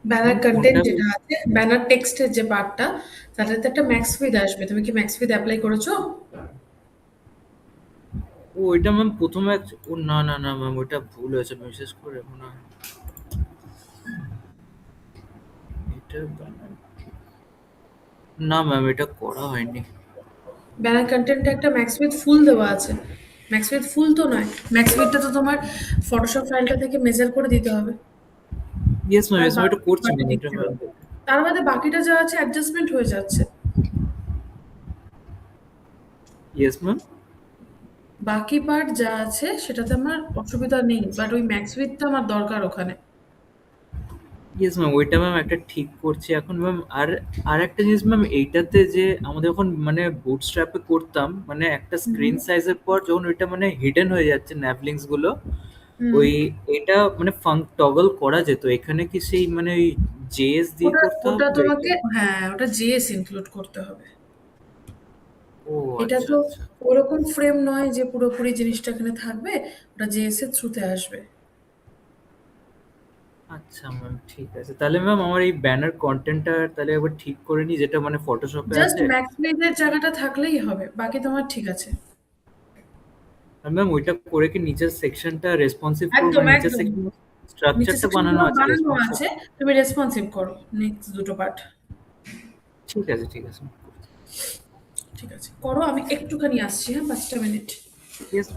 ব্যানার ম্যাম কন্টেন্ট কোনটা? যেটা আছে, ব্যানার টেক্সটের যে পার্টটা, তাতে একটা ম্যাক্স উইথ আসবে। তুমি কি ম্যাক্স উইথ অ্যাপ্লাই করেছো? ও ওইটা ম্যাম প্রথমে ও না না না ম্যাম, ওইটা ভুল হয়েছে বিশেষ করে না। এটা না ম্যাম, এটা করা হয়নি। ব্যানার কন্টেন্টে একটা ম্যাক্স উইথ ফুল দেওয়া আছে। ম্যাক্স উইথ ফুল তো নয়, ম্যাক্স উইথটা তো তোমার ফটোশপ ফাইলটা থেকে মেজার করে দিতে হবে। ইয়েস ম্যাম, আর ইয়েস ম্যাম, এটা করছি ম্যাম, এটা ম্যাম। তার বাদে বাকিটা যা আছে অ্যাডজাস্টমেন্ট হয়ে যাচ্ছে। Yes ma'am. বাকি পার্ট যা আছে সেটাতে আমার অসুবিধা নেই, বাট ওই ম্যাক্স উইথটা আমার দরকার ওখানে। ইয়েস ম্যাম, ওইটা ম্যাম একটা ঠিক করছি এখন ম্যাম। আর আর একটা জিনিস ম্যাম, এইটাতে যে আমাদের যখন মানে বুটস্ট্র্যাপে করতাম, মানে একটা স্ক্রিন সাইজের পর যখন ওইটা মানে হিডেন হয়ে যাচ্ছে ন্যাভলিংস গুলো, হুম। ওই এটা মানে টগল করা যেত। এখানে কি সেই মানে ওই জেএস দিয়ে ওটা করতে ওটা হবে তোমাকে, এটা? হ্যাঁ, ওটা জিএস ইনক্লুড করতে হবে। ও এটা আচ্ছা তো আচ্ছা ওরকম ফ্রেম নয় যে পুরোপুরি জিনিসটা এখানে থাকবে, ওটা জেএস এর থ্রুতে আসবে। আচ্ছা ম্যাম, ঠিক আছে তাহলে ম্যাম। আমার এই ব্যানার কন্টেন্টটা তাহলে একবার ঠিক করে নিই, যেটা মানে ফটোশপে জাস্ট আছে। ম্যাক্স উইথের জায়গাটা থাকলেই হবে, বাকি তোমার ঠিক আছে। আর ম্যাম ওইটা করে কি নিচের সেকশনটা রেসপন্সিভ করবো? একদম মানে নিচের একদম। সেকশন নিচে স্ট্রাকচারটা সেকশন বানানো গুলো আছে বানানো রেসপন্সিভ। আছে, তুমি রেসপন্সিভ করো নেক্সট দুটো পার্ট। ঠিক আছে ঠিক আছে। ঠিক আছে, করো, আমি একটুখানি আসছি, হ্যাঁ, 5টা মিনিট। ইয়েস।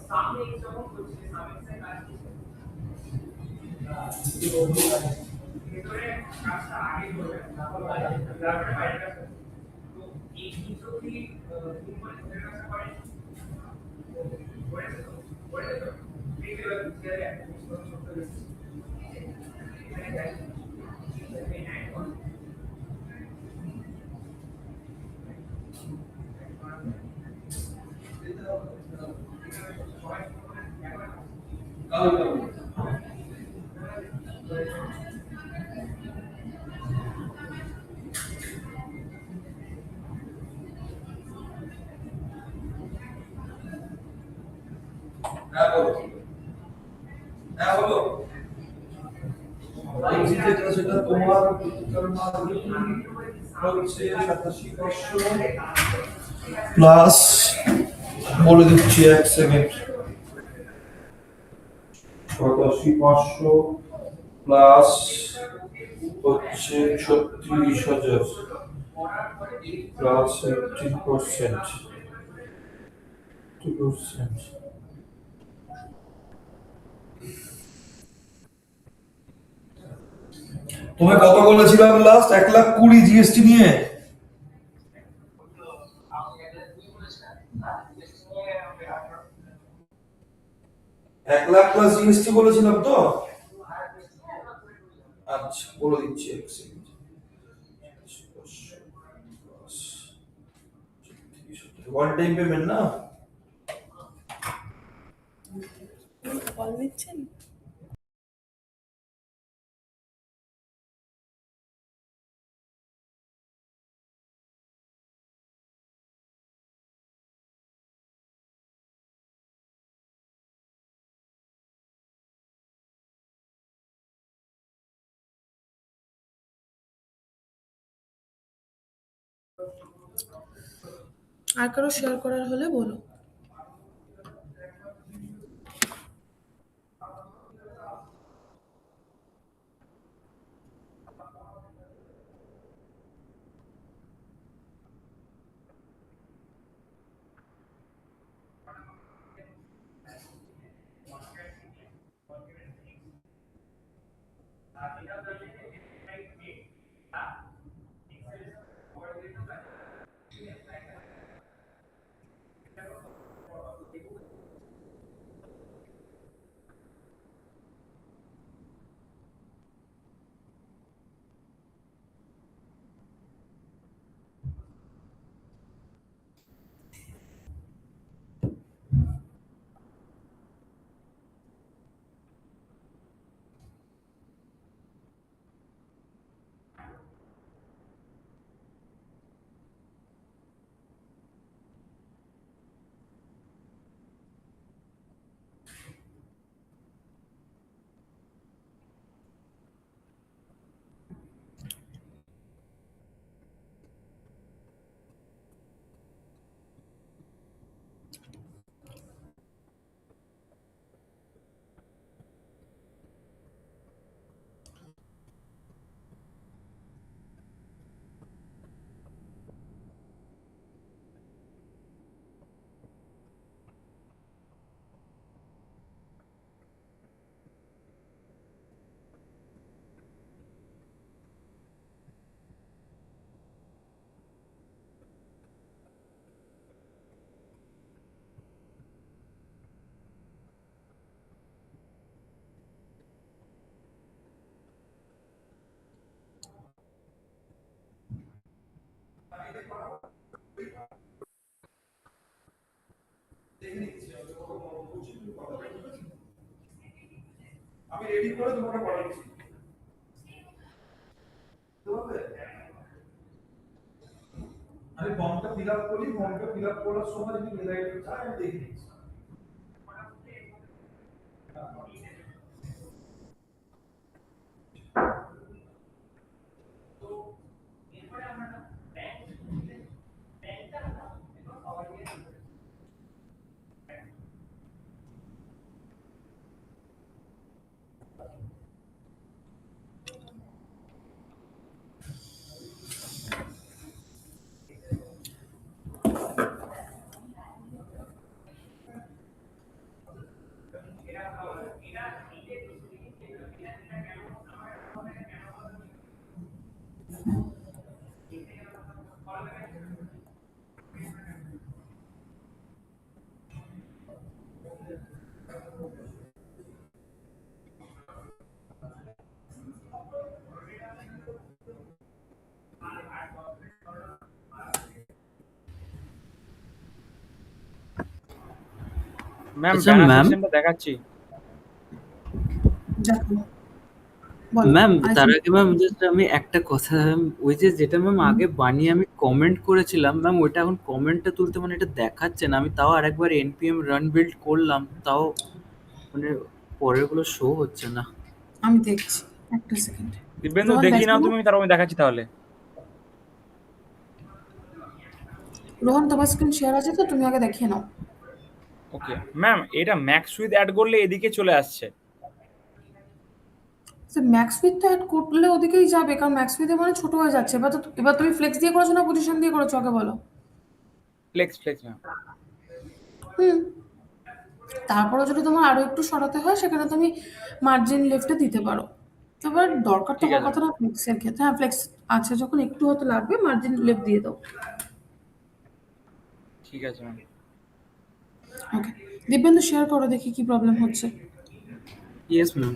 সামনে যখন করছে সামনে কাজ ভেতরে কাজটা আগে করবে তারপরে বাইরে কাজ করবে। তো এই দুটো কি তুমি মানে ভেতরে কাজটা করে করেছে তো করেছে তো এই যে ছেলে ছোট ছোট এখানে যাই যেটা সেটা তোমার হচ্ছে 87,500 প্লাস বলে দিচ্ছি 1 সেকেন্ড 87,500 প্লাস হচ্ছে 36,000 প্লাস 18%, 2%। তুমি কত বলেছিলাম লাস্ট 1,20,000 জিএসটি নিয়ে? 1,00,000 প্লাস জিএসটি বলেছিলাম তো? আচ্ছা বলে দিচ্ছি 1 সেকেন্ড। ওয়ান টাইম পেমেন্ট না? কল নিচ্ছেন? আর কারো শেয়ার করার হলে বলো। আমি রেডি করে তোমাকে পাঠাচ্ছি। বুঝতে পারলে? আমি ফর্মটা ফিল আপ করি, ফর্মটা ফিল আপ করার সময় যদি মেল আইডি চাই আমি দেখে নিচ্ছি। ম্যাম আচ্ছা ব্যানার ম্যাম, সেকশনটা দেখাচ্ছি। দেখো, বলো। ম্যাম আই তার থিঙ্ক আগে ম্যাম জাস্ট আমি একটা কথা, ওই যে যেটা ম্যাম আগে বানিয়ে আমি কমেন্ট করেছিলাম ম্যাম, ওইটা এখন কমেন্টটা তুলতে মানে এটা দেখাচ্ছে না। আমি তাও আরেকবার npm রান বিল্ড করলাম, তাও মানে পরেরগুলো শো হচ্ছে না। আমি দেখছি, একটা সেকেন্ড। দিব্যেন্দু রোহন দেখি দেখো নাও না? তুমি, তারপর আমি দেখাচ্ছি তাহলে। রোহন তোমার স্ক্রিন শেয়ার আছে তো, তুমি আগে দেখিয়ে নাও। ওকে ম্যাম, এটা ম্যাক্স উইথ অ্যাড করলে এদিকে চলে আসছে। ম্যাক্স উইথ তো অ্যাড করলে ওদিকেই যাবে, কারণ ম্যাক্স উইথে মানে ছোট হয়ে যাচ্ছে। এবার তুমি ফ্লেক্স দিয়ে করেছো না পজিশন দিয়ে করেছো, আগে বলো। Flex flex ma'am. হুম। তারপরে যদি তোমার আরো একটু সরাতে হয়, সেখানে তুমি মার্জিন লেফটে দিতে পারো। এবার দরকার তো ঠিক হওয়ার আছে কথা না ফ্লেক্সের ক্ষেত্রে। হ্যাঁ, ফ্লেক্স আছে যখন একটু হতে লাগবে, মার্জিন লেফট দিয়ে দাও। ঠিক আছে ম্যাম। ওকে, দিব্যেন্দু শেয়ার করো, দেখি কি প্রবলেম হচ্ছে। Yes ma'am.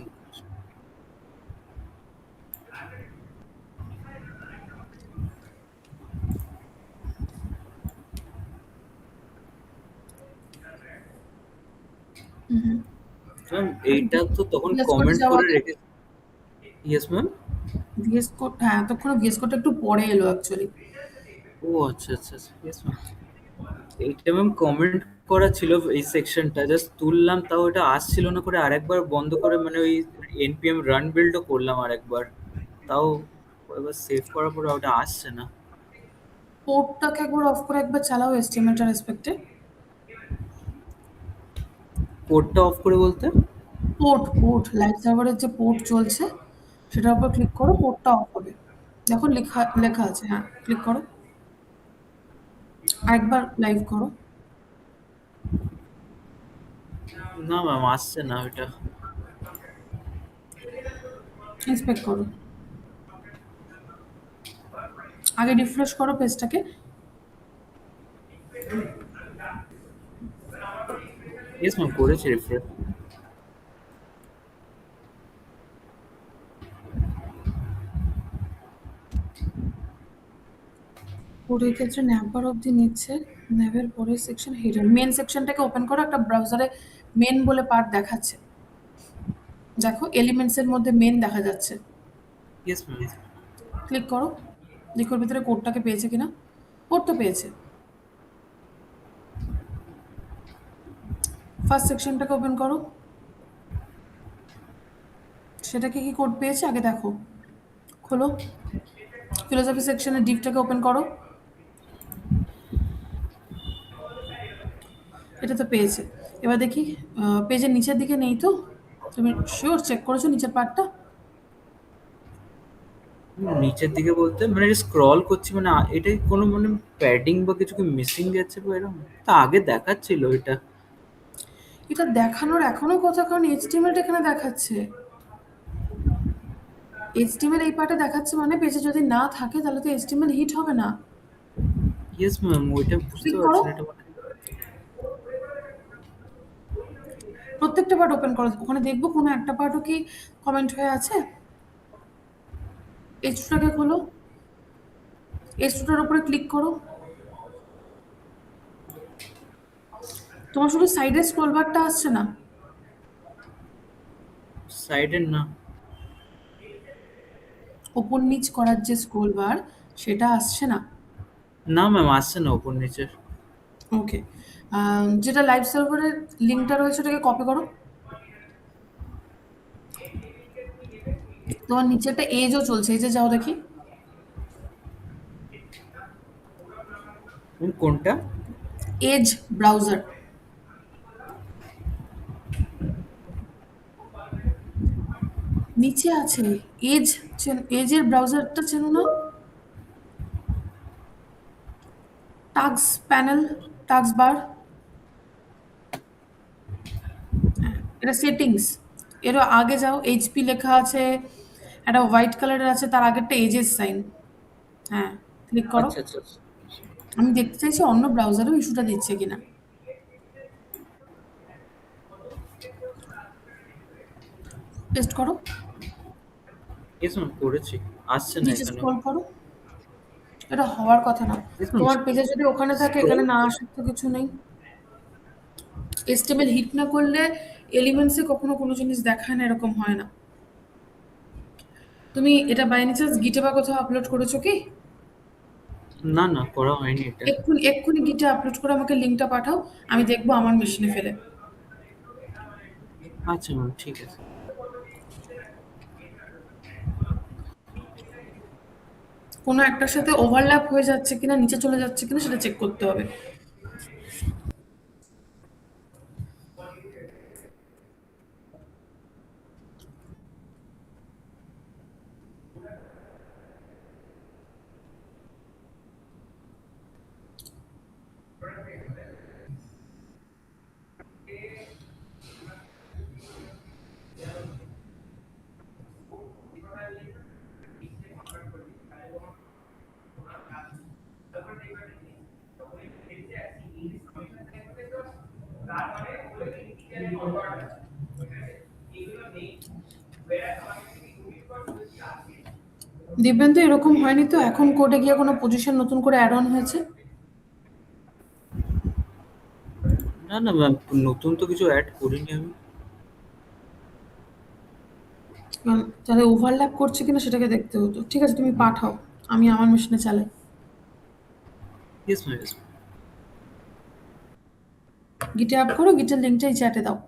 ম্যাম এইটা তো তখন ভিএস কোড কমেন্ট যাওয়া করে আগে, রেখে। Yes ma'am. ভিএস কোড, হ্যাঁ এতক্ষণ ভিএস কোডটা একটু পরে এলো অ্যাকচুয়ালি। ও আচ্ছা আচ্ছা আচ্ছা, ইয়েস ম্যাম। এইটা ম্যাম কমেন্ট করা ছিল, এই সেকশনটা জাস্ট তুললাম, তাও এটা আসছিল না, করে আরেকবার বন্ধ করে মানে ওই npm রান বিল্ডও করলাম আরেকবার, তাও এবার সেভ করার পরে ওটা আসছে না। পোর্টটাকে একবার অফ করে একবার চালাও এসটিএমএলটা রেসপেক্টে। কোডটা অফ করে বলতে? পোর্ট লাইভ সার্ভারের যে পোর্ট চলছে, সেটার উপর ক্লিক করো, পোর্টটা অফ হবে। দেখো লেখা লেখা আছে, হ্যাঁ ক্লিক করো, আরেকবার লাইভ করো। না ম্যাম, আসছে না ওইটা। ইন্সপেক্ট করো, আগে রিফ্রেশ করো পেজটাকে। ইয়েস ম্যাম, করেছি রিফ্রেশ। পোর্টের ক্ষেত্রে ন্যাভবার অবধি নিচ্ছে, ন্যাভের পরের সেকশন হেডার। মেন সেকশনটাকে ওপেন করো, একটা ব্রাউজারে মেন বলে পার্ট দেখাচ্ছে। দেখো এলিমেন্টসের মধ্যে মেন দেখা যাচ্ছে। Yes ma'am. ক্লিক করো, দেখো ওর ভিতরে কোডটাকে পেয়েছে কিনা। কোড তো পেয়েছে। ফার্স্ট সেকশনটাকে ওপেন করো, সেটাকে কি কোড পেয়েছে আগে দেখো। খোলো, ফিলোসফি সেকশনের ডিপটাকে ওপেন করো, এটা তো পেয়েছে। এবার দেখি পেজের নিচের দিকে নেই তো, তুমি শিওর চেক করেছো নিচের পার্টটা? নিচের দিকে বলতে মানে স্ক্রল করছি, মানে এটাই কোনো মানে প্যাডিং বা কিছু কি মিসিং যাচ্ছে বা এরকম, তা আগে দেখাচ্ছিল এটা। এটা দেখানোর এখনো কথা, কারণ এইচটিএমএলটা এখানে দেখাচ্ছে। এইচটিএমএল এই পার্টে দেখাচ্ছে, মানে পেজে যদি না থাকে তাহলে তো এইচটিএমএল হিট হবে না। ইয়েস ম্যাম, ওইটা বুঝতে ক্লিক করো, পারছি না এটা মানে। প্রত্যেকটা পার্ট ওপেন করো, ওখানে দেখবো কোনো একটা পার্টও কি কমেন্ট হয়ে আছে। এইচটাকে খোলো, এইচটার উপরে ক্লিক করো, তোমার শুধু সাইডে স্ক্রল বারটা আসছে না। সাইডের না। ওপর নিচ করার যে স্ক্রোল বার সেটা আসছে না। না ম্যাম, আসছে না ওপর নিচের। ওকে, যেটা লাইভ সার্ভারের লিঙ্কটা রয়েছে ওটাকে কপি করো। তোমার নিচে একটা এজও চলছে, এজে যাও দেখি। কোনটা? এজ ব্রাউজার নিচে আছে। এজ, এজের ব্রাউজারটা চেনো না? টাস্ক প্যানেল, টাস্ক বার, এটা সেটিংস। এরও আগে যাও, এইচপি লেখা আছে, একটা হোয়াইট কালারের আছে, তার আগেরটা এজের সাইন। হ্যাঁ, ক্লিক করো। আচ্ছা আচ্ছা। আমি দেখতে চাইছি অন্য ব্রাউজারেও ইস্যুটা দিচ্ছে কিনা। পেস্ট করো, ইয়েস ম্যাম, করেছি। আসছে না নিচে এখানে। স্ক্রল করো। এটা হওয়ার কথা না। ইয়েস ম্যাম, তোমার পেজে যদি ওখানে থাকে, স্ক্রল। এখানে না আসার তো কিছু নেই। এস্টেবল হিট না করলে এলিমেন্টসে কখনো কোনো জিনিস দেখায় না, এরকম হয় না। তুমি এটা বাই এনি চান্স গিটে বা কোথাও আপলোড করেছো কি? না না, করা হয়নি এটা। এক্ষুনি এক্ষুনি গিটে আপলোড করে আমাকে লিঙ্কটা পাঠাও, আমি দেখবো আমার মেশিনে ফেলে। আচ্ছা ম্যাম, ঠিক আছে। কোনো একটার সাথে ওভারল্যাপ হয়ে যাচ্ছে কিনা, নিচে চলে যাচ্ছে কিনা সেটা চেক করতে হবে। দিব্যেন, তো এরকম হয়নি তো? এখন কোডে গিয়ে কোনো পজিশন নতুন করে অ্যাড অন হয়েছে? না না ম্যাম, নতুন তো কিছু অ্যাড করিনি আমি। তাহলে ওভারল্যাপ করছে কিনা সেটাকে দেখতে হতো। ঠিক আছে, তুমি পাঠাও, আমি আমার মেশিনে চালাই। Yes ma'am, yes ma'am. গিটে আপ করো, গিটের লিঙ্কটা এই চ্যাটে দাও।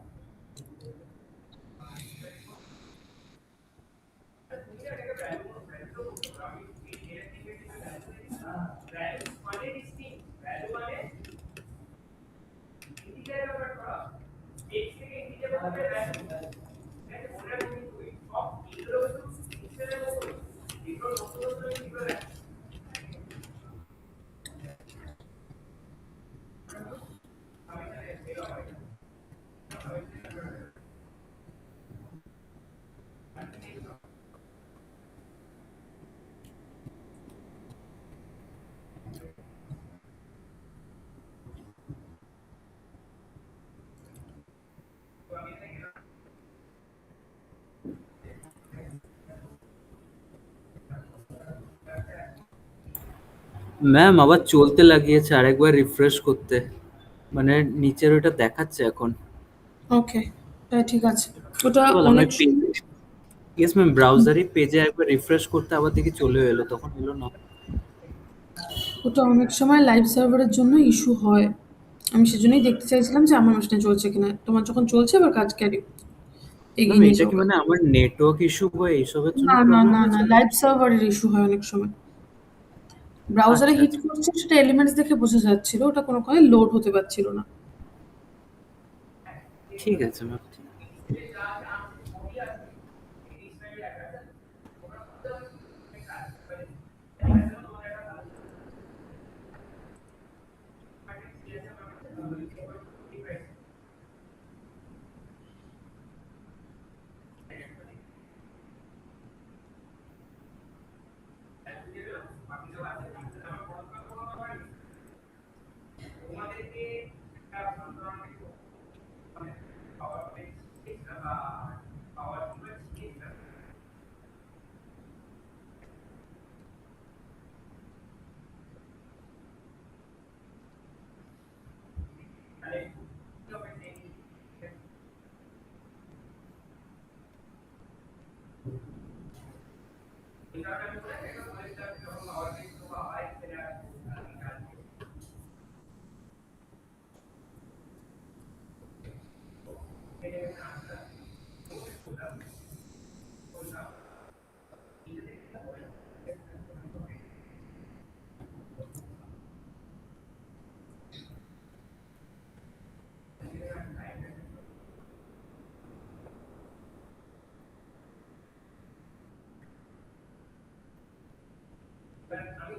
ম্যাম আবার চলতে লাগিয়েছে, আরেকবার রিফ্রেশ করতে। মানে নিচের ওটা দেখাচ্ছে এখন। ওকে, ঠিক আছে। ওটা বুঝতে পারলাম না অনেক পেজে। সময়, ইয়েস ম্যাম, ব্রাউজারই পেজে একবার রিফ্রেশ করতে আবার দেখি চলে এলো, তখন এলো না। ওটা অনেক সময় লাইভ সার্ভারের জন্য ইস্যু হয়। আমি সেজন্যই দেখতে চাইছিলাম যে আমার মেশিনে চলছে কিনা। তোমার যখন চলছে এবার কাজ ক্যারি ম্যাম এগিয়ে নিয়ে এটা যাও। কি মানে আমার নেটওয়ার্ক ইস্যু হয় এইসবের জন্য না না প্রবলেম না না, হয়েছে? লাইভ সার্ভারের ইস্যু হয় অনেক সময়। ব্রাউজারে আচ্ছা হিট আচ্ছা, করছে সেটা এলিমেন্টস দেখে বোঝা যাচ্ছিল, ওটা কোনো কারণে লোড হতে পারছিল না। ঠিক আছে ম্যাম।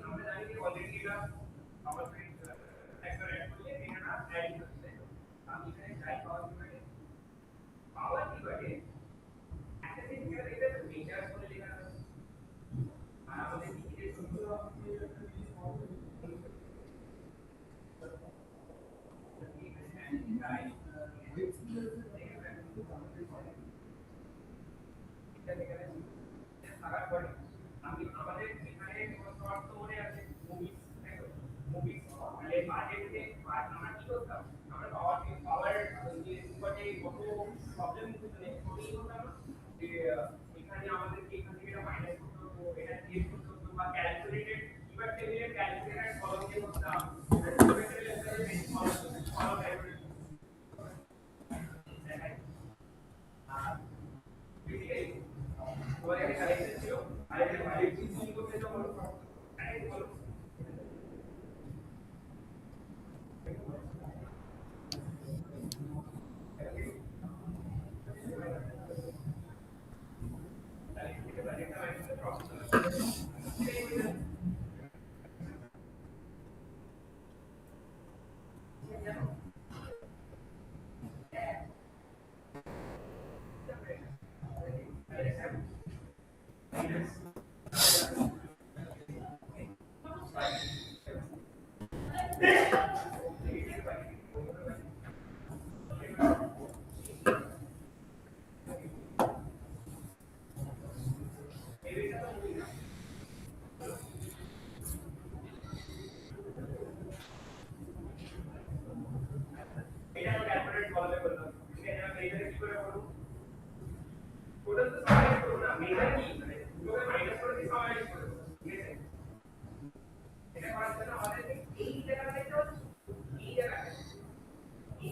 আমরা জানি যে অলরেডি এটা আমার একটা রেট করলে এটা অ্যাড করতে আমি এখানে চাই পাওয়ার ডিভাইডে একটা জিনিস এটা মেজার করে লেখা আছে আর আমাদের কি সূত্র থাকার পরে আমি আমাদের এখানে শর্ট মনে আছে মুভিস মুভিস মানে বাজেটে আমরা কি করতাম আমরা পাওয়ার যে উপরে কত প্রবলেম হচ্ছে আমি বলতাম যে এখানে আমাদের এখান থেকে এটা মাইনাস করতে হতো এটা চেঞ্জ করতে হতো বা ক্যালকুলেটেড এবার টেবিলের ক্যালকুলেটর কলম দিয়ে করতাম এটা ক্যালকুলেট কলমে করলাম ঠিক আছে আমি মেজার কি করে করব ওটা তো সামাইজ করব না মেজার কি মানে দুটোকে মাইনাস করে দিয়ে সামাইজ করব ঠিক আছে এটা করার জন্য আমাদের এই জায়গাটা থেকে এই জায়গাটা এই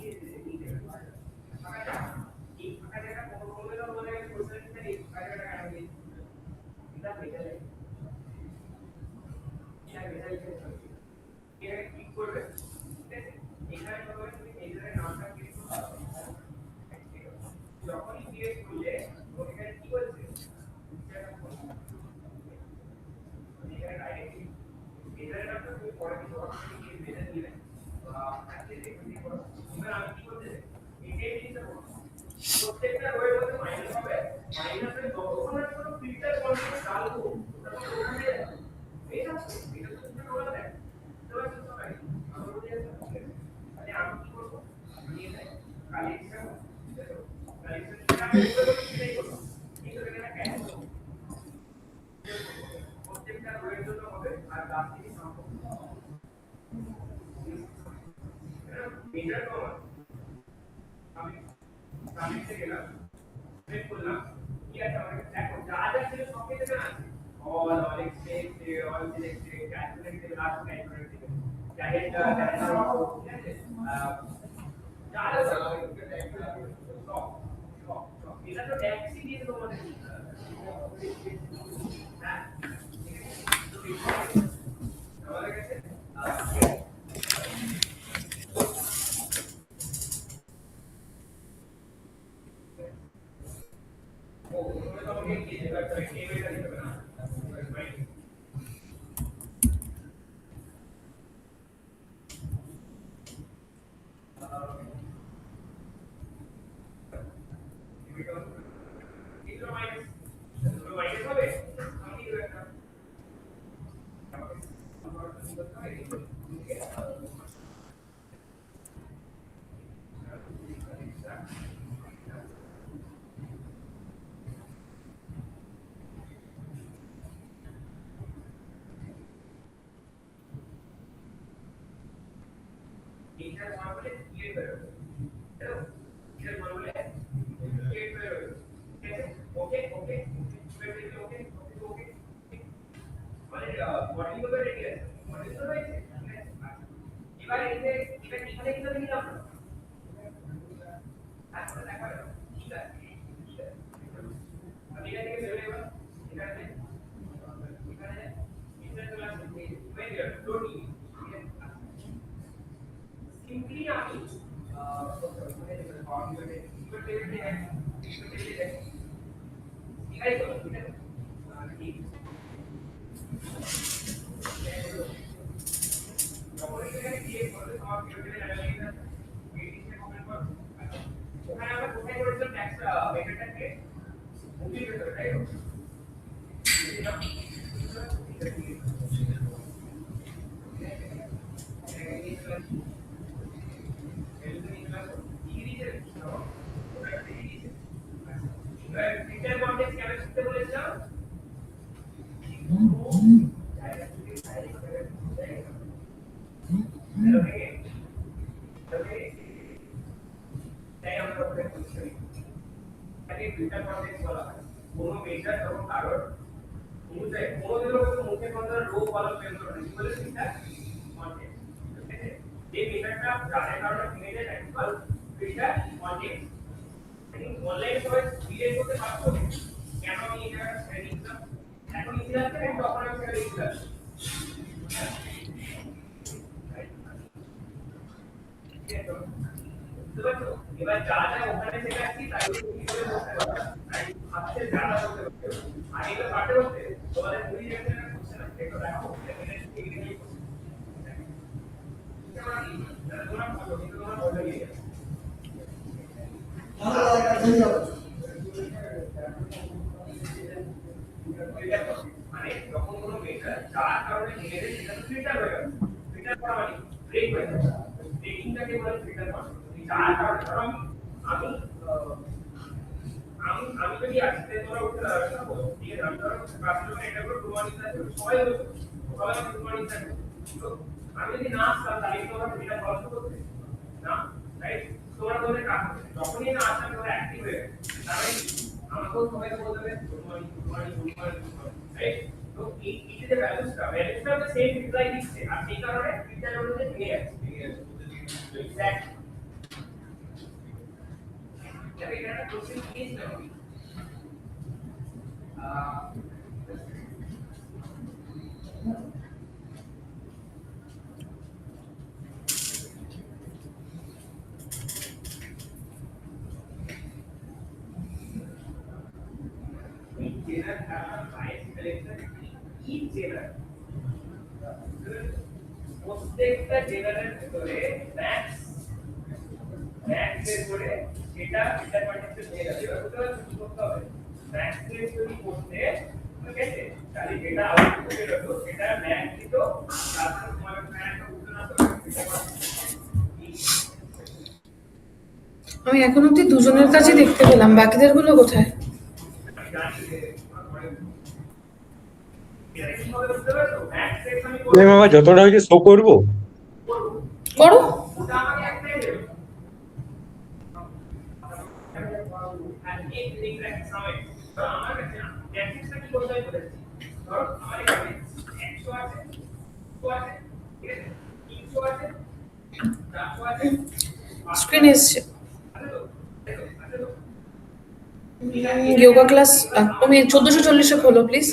জায়গাটা এই ফাঁকা জায়গা কোন না বলে কোশ্চেন এই ফাঁকা জায়গাটা কাটা দিয়ে এটা মেজার এটা মেজার এটা ক্লিক করবে ঠিক আছে এখানে কত তুমি মেজারের নামটা ক্লিক করবে যখনই ক্রিয়েট করলে ওখানে কি বলছে এখানে ডাইরেক্টলি মেজারের নামটা তুমি পরে কিছু অটোমেটিক মেজার দিলে আজকে দেখুন এবার আমি কি করতে এটাই জিনিসটা করব প্রত্যেকটা রোয়ের মধ্যে মাইনাস হবে মাইনাসে যতক্ষণ না কোনো ফিল্টার কন্ট্রোল চালু তখন ওখানে এটা এটা তো তুমি বলা দেখ তো এটা তো নাই আমরা বলি তাহলে আমি কি করব আমি এটা কালেকশন কালেকশনটা আমি এটাই করব এই তো এখানে ক্যান্সেল প্রত্যেকটা রোয়ের জন্য হবে আর লাস্ট থেকে সম্পর্ক মেজার কমন আমি সামনে গেলাম চেক করলাম কি আছে আমার কাছে দেখো যা যা ছিল সব কিছু না all explain all select calculate last calculate চাহে ঠিক আছে যা যা সব এটা তো ট্যাক্সি দিয়ে তোমাদের হ্যাঁ আমাদের কাছে ওখানে আমরা কোথায় করেছিলাম ট্যাক্সটা মেথডটাকে মুভির ভেতরে, তাই তো? ফিচার কনটেক্সট কেন শিখতে বলেছিলাম? তাই আমরা ওখানে বলছি তাকে ফিচার কনটেক্সট বলা হয়। কোনো মেজার যখন কারোর মুখে কোনো দিনও মুখে কোনো রোগ বলা পেন করে না, বলে ফিচার কনটেক্সট। যে মেজারটা যাদের কারণে ভেঙে যায় প্রিন্সিপাল ফিচার কনটেক্সট। অনলাইনে সবাই রিলেট করতে পারছো কেন আমি এই জায়গাটা ছেড়ে দিচ্ছিলাম, এখন ইজি লাগছে নাকি তখন আমি ছেড়ে দিচ্ছিলাম? এবার যা যা ওখানে শেখাচ্ছি তাই কি করে বলতে পারবে, তাই হাতে জানা বলতে পারবে। আর এটা পাঠে বলতে তোমাদের পুরি একটা কোশ্চেন আছে, এটা দেখো এটা টেকনিক্যালি তোমরা বলো, তোমরা বলে নিয়ে মানে যখন কোনো মেটার যার কারণে ভেঙে যায় সেটা ফিল্টার হয়ে গেল। ফিল্টার করা মানে ব্রেক হয়ে যাবে। ব্রেকিংটাকে বলে ফিল্টার করা। যার কারণে ধরো আমি আমি আমি যদি আজকে তোমরা উঠে দাঁড়াবো, ঠিক আছে, আমি ধরো ক্লাসরুমে এটা করে প্রমাণিত আছে, সবাই হলো সবাই প্রমাণিত আছে। তো আমি যদি না আসতাম তাহলে তোমরা এটা ফলো করতে না, রাইট? তোমরা বলে কাজ করতে যখনই না আসতাম তোমরা অ্যাক্টিভ হয়ে গেছে, তাহলে আমাকেও সবাই বলতে হবে good morning good morning good morning, right? তো এই যে ভ্যালুসটা তো সেম রিপ্লাই দিচ্ছে, আর সেই কারণে ফিল্টার অনুযায়ী ভেঙে যাচ্ছে। এক্স্যাক্ট যাবে এটা কোশ্চেন কেস না প্রত্যেকটা জেনারেল ভিতরে ম্যাক্স বের করে এটা এটা কন্টেক্সট নিয়ে যাবে। এবার ওটা কি করতে হবে, ম্যাক্স বের যদি করতে, ঠিক আছে, তাহলে যেটা আউটপুট বের হতো সেটা ম্যাক্স দিত, তারপর তোমার ম্যাক্স উঠে না তো আমি এখন অব্দি দুজনের কাছে দেখতে পেলাম, বাকিদের গুলো কোথায়? ম্যাম আমার যতটা হয়েছে শো করবো? করো। ওটা আমাকে একটাই দেবে। আর এই রিগ্রেট সময় তো আমার কাছে না ম্যাট্রিক্সটা কি করতে হয় বলেছি, ধরো আমার এখানে 100 আছে 200 আছে, ঠিক আছে, 300 আছে 400 আছে, স্ক্রিন এসছে। যোগা ক্লাস তুমি 1440 খোলো প্লিজ।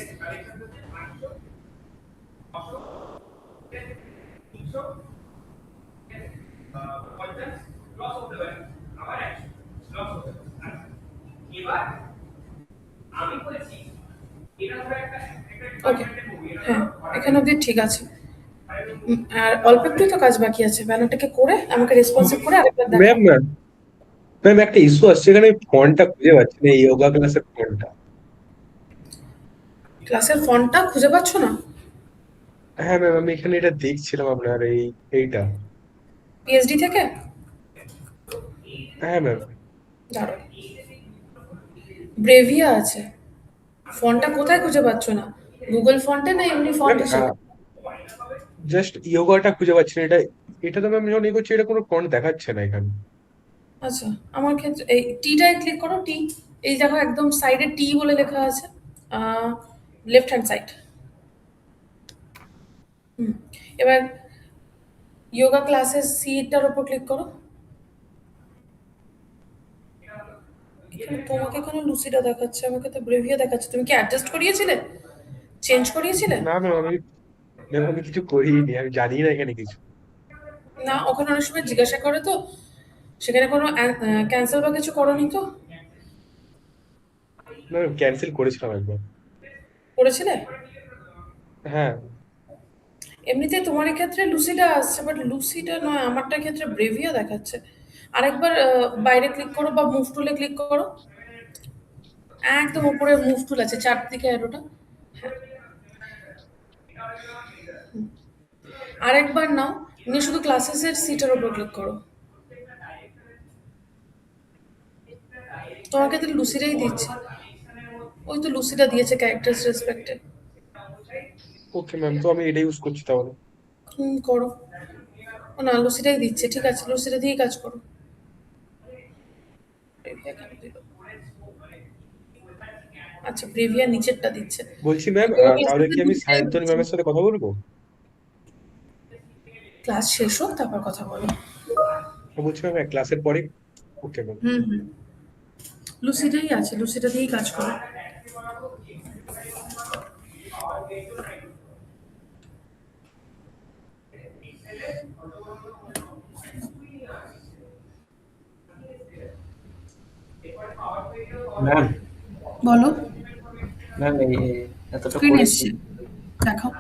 ওকে, হ্যাঁ এখানে অব্দি ঠিক আছে। আর অল্প একটু তো কাজ বাকি আছে, ব্যানারটাকে করে আমাকে রেসপন্সিভ করে আরেকবার দেখো। ম্যাম ম্যাম একটা ইস্যু আসছে, এখানে ফন্টটা খুঁজে পাচ্ছি না, এই যোগা ক্লাসের ফন্টটা। ক্লাসের ফন্টটা খুঁজে পাচ্ছ না? হ্যাঁ ম্যাম আমি এখানে এটা দেখছিলাম আপনার এইটা। পিএইচডি থেকে? হ্যাঁ ম্যাম। দাঁড়াও, ব্রেভিয়া আছে, ফন্টটা কোথায় খুঁজে পাচ্ছ না? গুগল ফন্টে না এমনি ফন্ট হিসেবে? জাস্ট ইয়োগাটা খুঁজে পাচ্ছি না, এটা তো ম্যাম যখন ইয়ে করছি এটা কোনো ফন্ট দেখাচ্ছে না এখানে। আচ্ছা, আমার ক্ষেত্রে এই টিটায় ক্লিক করো, টি, এই দেখো একদম সাইডে টি বলে লেখা আছে, লেফট হ্যান্ড সাইড। এবার যোগা ক্লাসেস সিটার উপর ক্লিক করো। এখানে তোমাকে কোনো লুসিডা দেখাচ্ছে, আমাকে তো ব্রেভিয়া দেখাচ্ছে। তুমি কি অ্যাডজাস্ট করিয়েছিলে, চেঞ্জ করিয়েছিলে? না ম্যাম আমি কিছু করিনি, আমি জানি না এখানে কিছু। না, ওখানে অনেক সময় জিজ্ঞাসা করে তো সেখানে কোনো ক্যান্সেল বা কিছু করনি তো? না ম্যাম, ক্যান্সেল করেছিলাম একবার। করেছিলে? হ্যাঁ। এমনিতে তোমার ক্ষেত্রে লুসিডা আসছে, বাট লুসিডা নয়, আমারটার ক্ষেত্রে ব্রেভিয়া দেখাচ্ছে। আরেকবার বাইরে ক্লিক করো বা মুভ টুলে ক্লিক করো। একদম উপরে মুভ টুল আছে, চারদিকে অ্যারোটা। আরেকবার নাও, নিয়ে শুধু ক্লাসেসের সিটের উপর ক্লিক করো। তোমার ক্ষেত্রে লুসিডাই দিচ্ছে। ওই তো লুসিডা দিয়েছে ক্যারেক্টার্স রেসপেক্টে। ওকে ম্যাম, তো আমি এটা ইউজ করছি তাহলে। করো। ও না, লুসিডাই দিচ্ছে, ঠিক আছে, লুসিডা দিয়েই কাজ করো। ব্রেভিয়া কেন দিল? আচ্ছা, ব্রেভিয়া নিচেরটা দিচ্ছে। বলছি ম্যাম, তাহলে কি আমি সায়ন্তনী ম্যামের সাথে কথা বলবো? ক্লাস শেষ হোক তারপর কথা বলো। বলছি ম্যাম ক্লাসের পরে। Okay ma'am. হুম। লুসিডাই আছে, লুসিডা দিয়েই কাজ করো। ম্যাম বলো। ম্যাম এই এতটা স্ক্রিন করেছি। এসছে, দেখাও।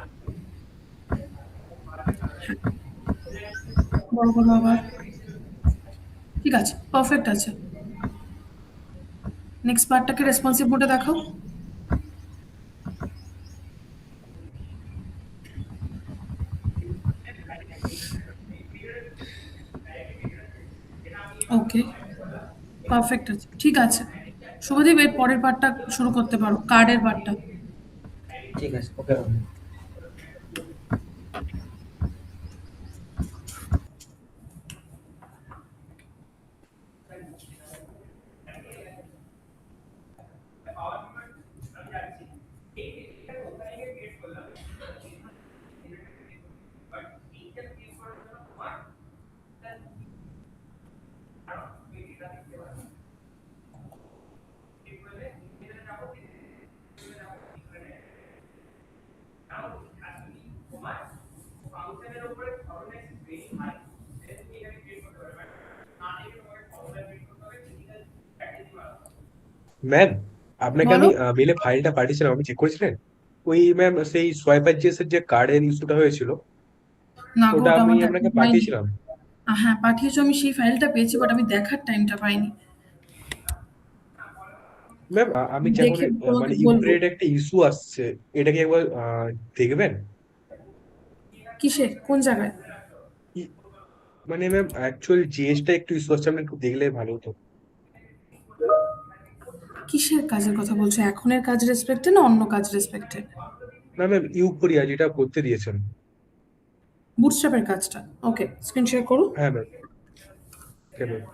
বড় করো আবার। ঠিক আছে, পারফেক্ট আছে। নেক্সট পার্টটাকে রেসপন্সিভ মোডে দেখাও। ওকে, পারফেক্ট আছে, ঠিক আছে। শুভদীপ, এর পরের পার্টটা শুরু করতে পারো, কার্ডের পার্টটা। ঠিক আছে, ওকে ম্যাম। ম্যাম, আপনাকে বলো। আমি মেলে ফাইলটা পাঠিয়েছিলাম, আপনি চেক করেছিলেন? ওই ম্যাম, সেই সোয়াইপার জিএস এর যে কার্ডের ইস্যুটা হয়েছিল, না গো, ওটা ওটা আমি আমার দেখা আপনাকে হয়নি। পাঠিয়েছিলাম। হ্যাঁ, পাঠিয়েছো, আমি সেই ফাইলটা পেয়েছি, বাট আমি দেখার টাইমটা পাইনি। ম্যাম, আমি যখন দেখে তোমাকে মানে বলবো। ইউক্রেনের একটা ইস্যু আসছে, এটা কি একবার দেখবেন? কিসের, কোন জায়গায়? ই- মানে ম্যাম অ্যাকচুয়াল জিএসটা একটু ইস্যু আসছে, আপনি একটু দেখলে ভালো হতো। কিসের কাজের কথা বলছো, এখনের কাজ রেসপেক্টে না অন্য কাজ রেসপেক্টে? না ম্যাম, ইউফোরিয়া যেটা করতে দিয়েছেন। বুটস্ট্র্যাপের কাজটা? ওকে, স্ক্রিন শেয়ার করো। হ্যাঁ ম্যাম। Okay ma'am.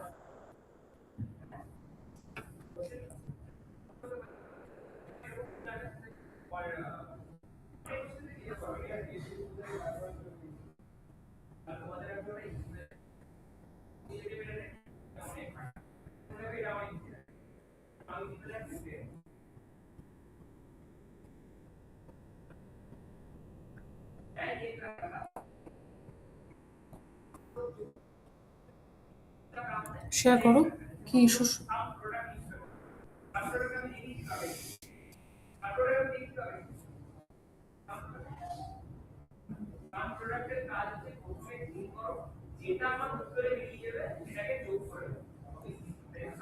শেয়ার করো। কি ইস্যু?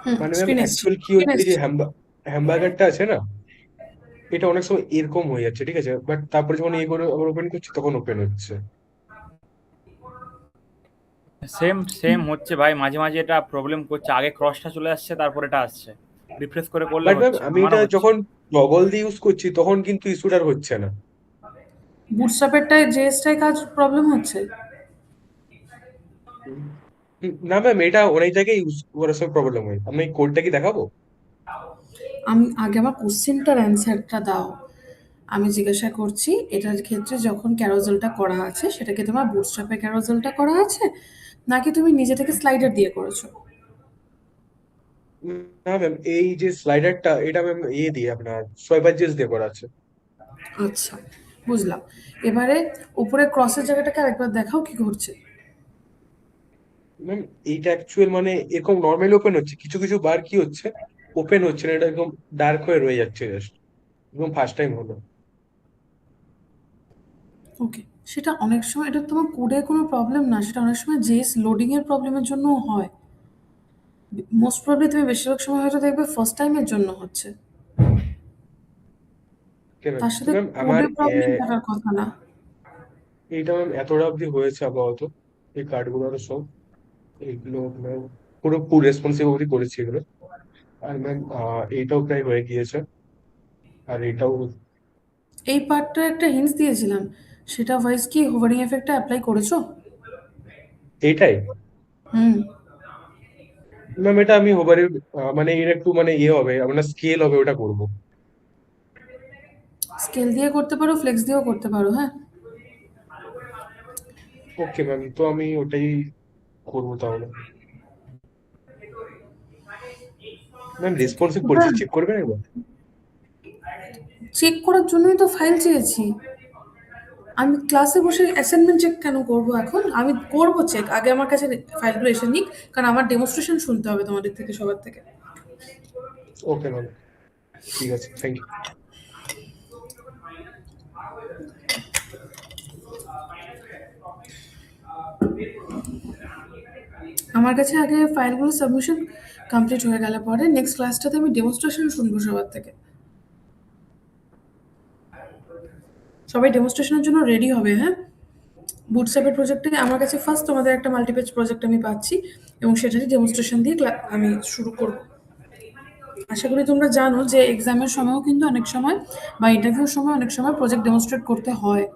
মানে ম্যাম স্ক্রিন এসছে, অ্যাকচুয়াল কি স্ক্রিন হচ্ছে, যে এসছে। হ্যামবার্গারটা আছে না, এটা অনেক সময় এরকম হয়ে যাচ্ছে, ঠিক আছে, বাট তারপরে যখন এই করে আবার ওপেন করছি তখন ওপেন হচ্ছে। সেম সেম হচ্ছে ভাই, মাঝে মাঝে এটা প্রবলেম করছে, আগে ক্রসটা চলে আসছে তারপর এটা আসছে, রিফ্রেশ করে করলে বাট ম্যাম হচ্ছে, আমি আমারও এটা হচ্ছে। যখন টগল দিয়ে ইউজ করছি তখন কিন্তু ইস্যুটা হচ্ছে না। বুটস্ট্র্যাপেরটায় জেএসটায় কাজ প্রবলেম হচ্ছে। হুম। না ম্যাম, এটা অনেক জায়গায় ইউজ করার সময় প্রবলেম হয়। আমি কোডটা কি দেখাবো? আমি আগে আমার কোশ্চেনটার অ্যান্সারটা দাও। আমি জিজ্ঞাসা করছি, এটার ক্ষেত্রে যখন ক্যারোজেলটা করা আছে, সেটা কি তোমার বুটস্ট্র্যাপে ক্যারোজেলটা করা আছে, নাকি তুমি নিজে থেকে স্লাইডার দিয়ে করেছো? না ম্যাম, এই যে স্লাইডারটা, এটা ম্যাম দিয়ে আপনার সোয়াইপার জিএস দিয়ে করা আছে। আচ্ছা, বুঝলাম। এবারে উপরে ক্রসের জায়গাটাকে আরেকবার দেখাও কি ঘটছে। ম্যাম এইটা অ্যাকচুয়াল মানে এরকম নর্মালি ওপেন হচ্ছে, কিছু কিছু বার কি হচ্ছে ওপেন হচ্ছে না, এটা একদম ডার্ক হয়ে রয়ে যাচ্ছে জাস্ট, একদম ফার্স্ট টাইম হলো। ওকে, সেটা অনেক সময়, এটা তোমার কোডে কোনো প্রবলেম না, সেটা অনেক সময় জেএস লোডিং এর প্রবলেমের জন্যও হয়। মোস্ট প্রবলি তুমি বেশিরভাগ সময় হয়তো দেখবে ফার্স্ট টাইমের জন্য হচ্ছে, ম্যাম তার তো সাথে ম্যাম আমার কোডে প্রবলেম থাকার কথা না। এইটা ম্যাম এতটা অবধি হয়েছে আপাতত, এই কার্ডগুলো সব এইগুলো ম্যাম পুরো ফুল রেসপন্সিভ অবধি করেছি এগুলো। আর ম্যাম এইটাও প্রায় হয়ে গিয়েছে, আর এটাও। এই পার্টটা একটা হিন্টস দিয়েছিলাম, সেটা ওয়াইজ কি হোভারিং এফেক্টটা অ্যাপ্লাই করেছো? এইটাই হুম। ম্যাম, এটা আমি হোবারে মানে এর একটু মানে ইয়ে হবে, আপনার স্কেল হবে, ওটা করবো। স্কেল দিয়ে করতে পারো, ফ্লেক্স দিয়েও করতে পারো, হ্যাঁ। ওকে ম্যাম, তো আমি ওটাই করবো তাহলে। ম্যাম রেসপন্সিভ ওটা করছি, চেক করবেন একবার? চেক করার জন্যই তো ফাইল চেয়েছি। আমি ক্লাসে বসে অ্যাসাইনমেন্ট চেক কেন করব এখন? আমি করব চেক, আগে আমার কাছে ফাইলগুলো এসে নিক, কারণ আমার ডেমনস্ট্রেশন শুনতে হবে তোমাদের থেকে, সবার থেকে। ওকে ম্যাম, ঠিক আছে, থ্যাংক ইউ। আমার কাছে আগে ফাইলগুলো সাবমিশন কমপ্লিট হয়ে গেলে পরে নেক্সট ক্লাসটাতে আমি ডেমনস্ট্রেশন শুনবো সবার থেকে। সবাই ডেমনস্ট্রেশনের জন্য রেডি হবে, হ্যাঁ। বুটস্ট্র্যাপের প্রজেক্টে আমার কাছে ফার্স্ট তোমাদের একটা মাল্টিপেজ প্রজেক্ট আমি পাচ্ছি, এবং সেটারই ডেমনস্ট্রেশন দিয়ে আমি শুরু করব। আশা করি তোমরা জানো যে এক্সামের সময়ও কিন্তু অনেক সময় বা ইন্টারভিউর সময় অনেক সময় প্রজেক্ট ডেমনস্ট্রেট করতে হয়।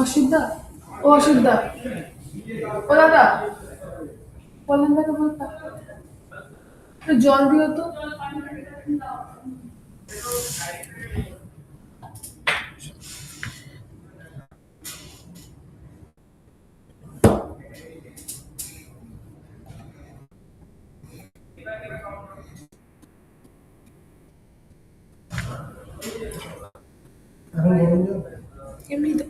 অসিদ্ধা, ও অসিদ্ধা, ও দাদা, বলেন দাকে বলতা, একটু জল দিও তো। এখন গরম জল এমনি তো।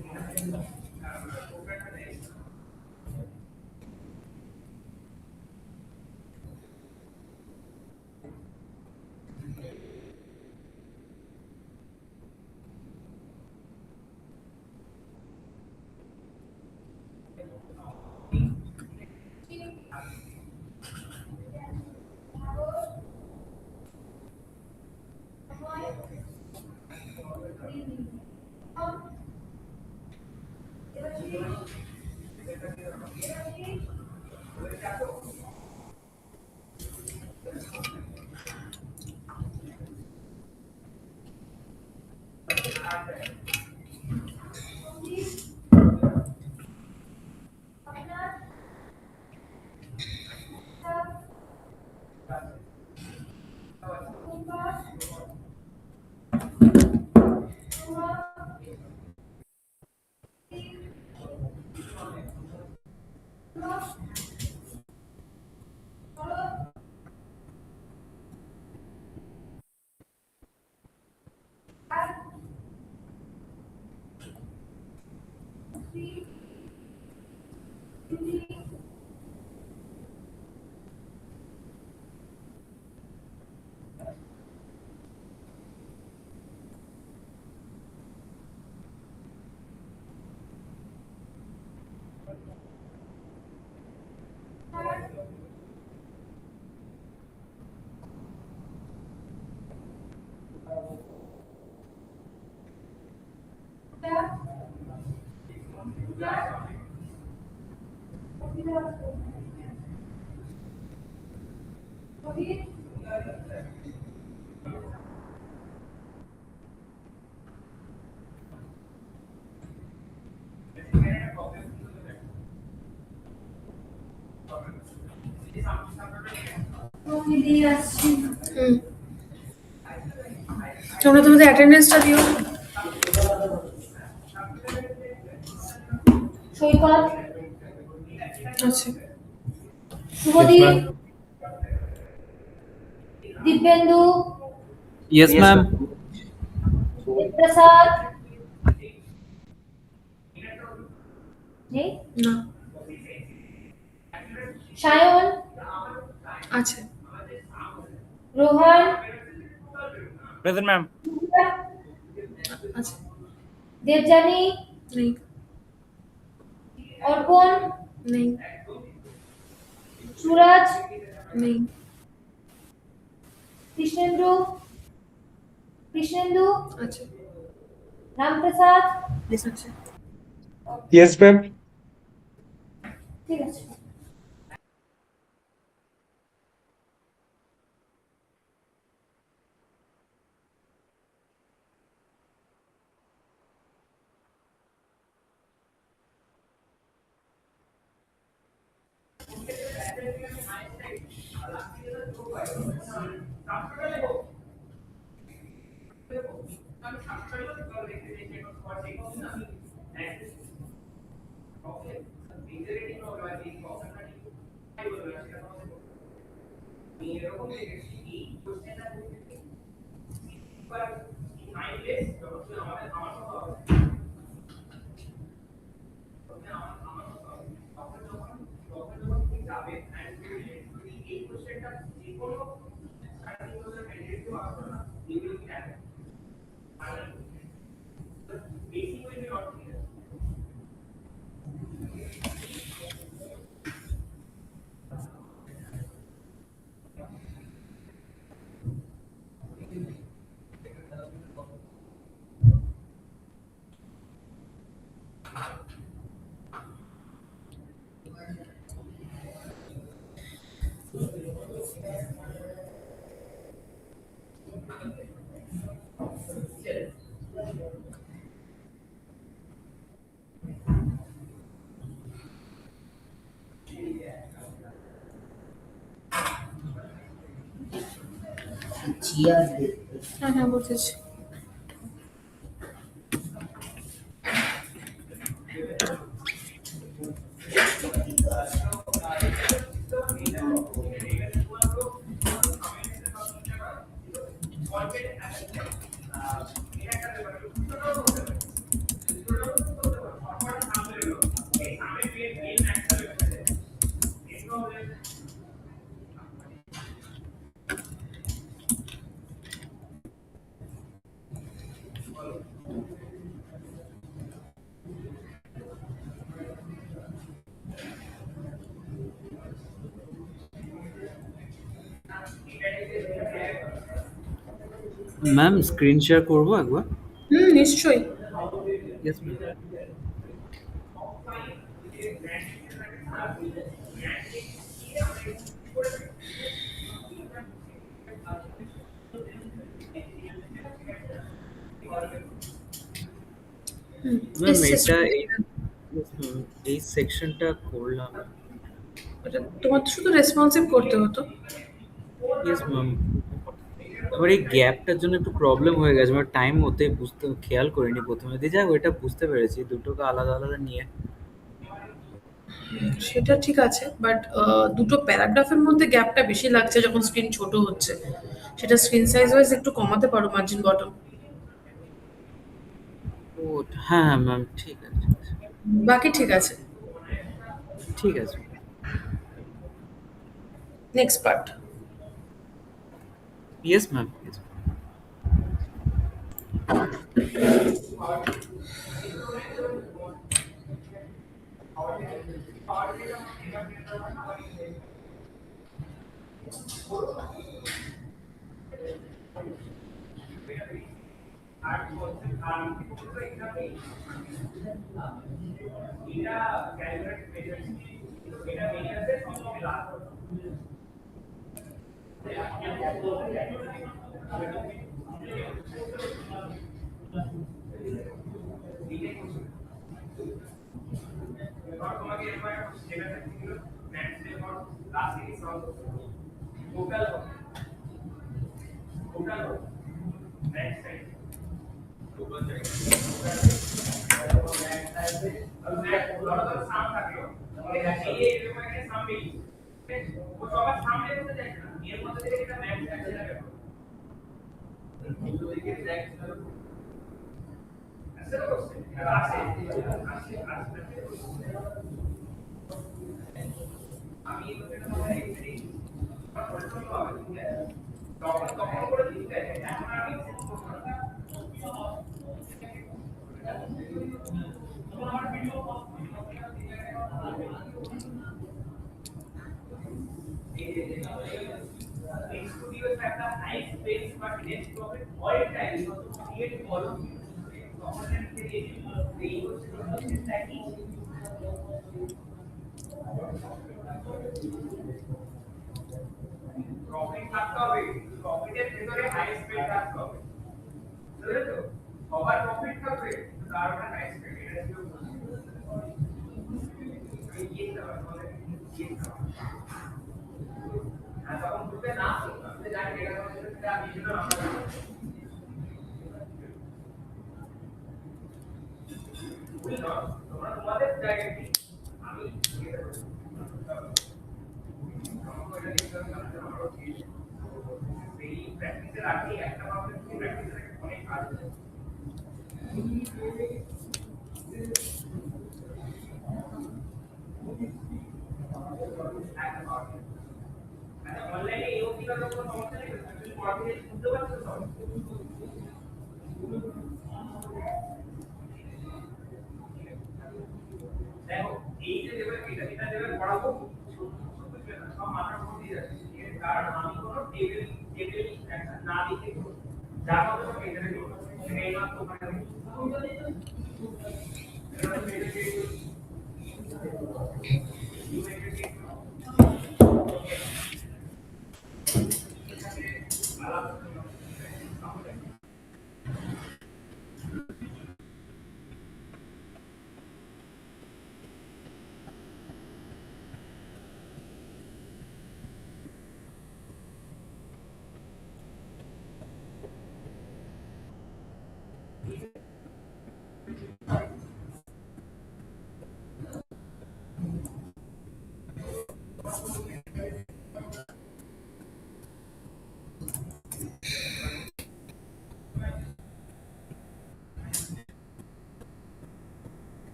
হুম, তোমরা তোমাদের অ্যাটেন্ডেন্সটা দিও। সৈকত, আচ্ছা, শুভদীপ, দিব্যেন্দু, ইয়েস ম্যাম। দেবপ্রসাদ, নেই, না, সায়ন, আছে, রোহন, প্রেজেন্ট ম্যাম। আছে, দেবযানী, নেই, অর্পণ, নেই, সুরাজ, নেই, কৃষ্ণেন্দু, কৃষ্ণেন্দু, আছে, রামপ্রসাদ, আছে। Yes ma'am. ঠিক আছে। হ্যাঁ হ্যাঁ বুঝেছি। ম্যাম স্ক্রিন শেয়ার করবো একবার? নিশ্চয়ই। Yes ma'am. ম্যাম এসছে। এই সেকশনটা করলাম। তোমার তো শুধু রেসপন্সিভ করতে হতো। Yes ma'am. আমার এই গ্যাপটার জন্য একটু প্রবলেম হয়ে গেছে, আমার টাইম মতে বুঝতে খেয়াল করিনি প্রথমে দিয়ে, যাক ওইটা বুঝতে পেরেছি দুটোকে আলাদা আলাদা নিয়ে। সেটা ঠিক আছে, বাট দুটো প্যারাগ্রাফের মধ্যে গ্যাপটা বেশি লাগছে যখন স্ক্রিন ছোট হচ্ছে। সেটা স্ক্রিন সাইজ ওয়াইজ একটু কমাতে পারো মার্জিন বটম। ও হ্যাঁ হ্যাঁ ম্যাম, ঠিক আছে বাকি ঠিক আছে। ঠিক আছে। Next part. Yes ma'am.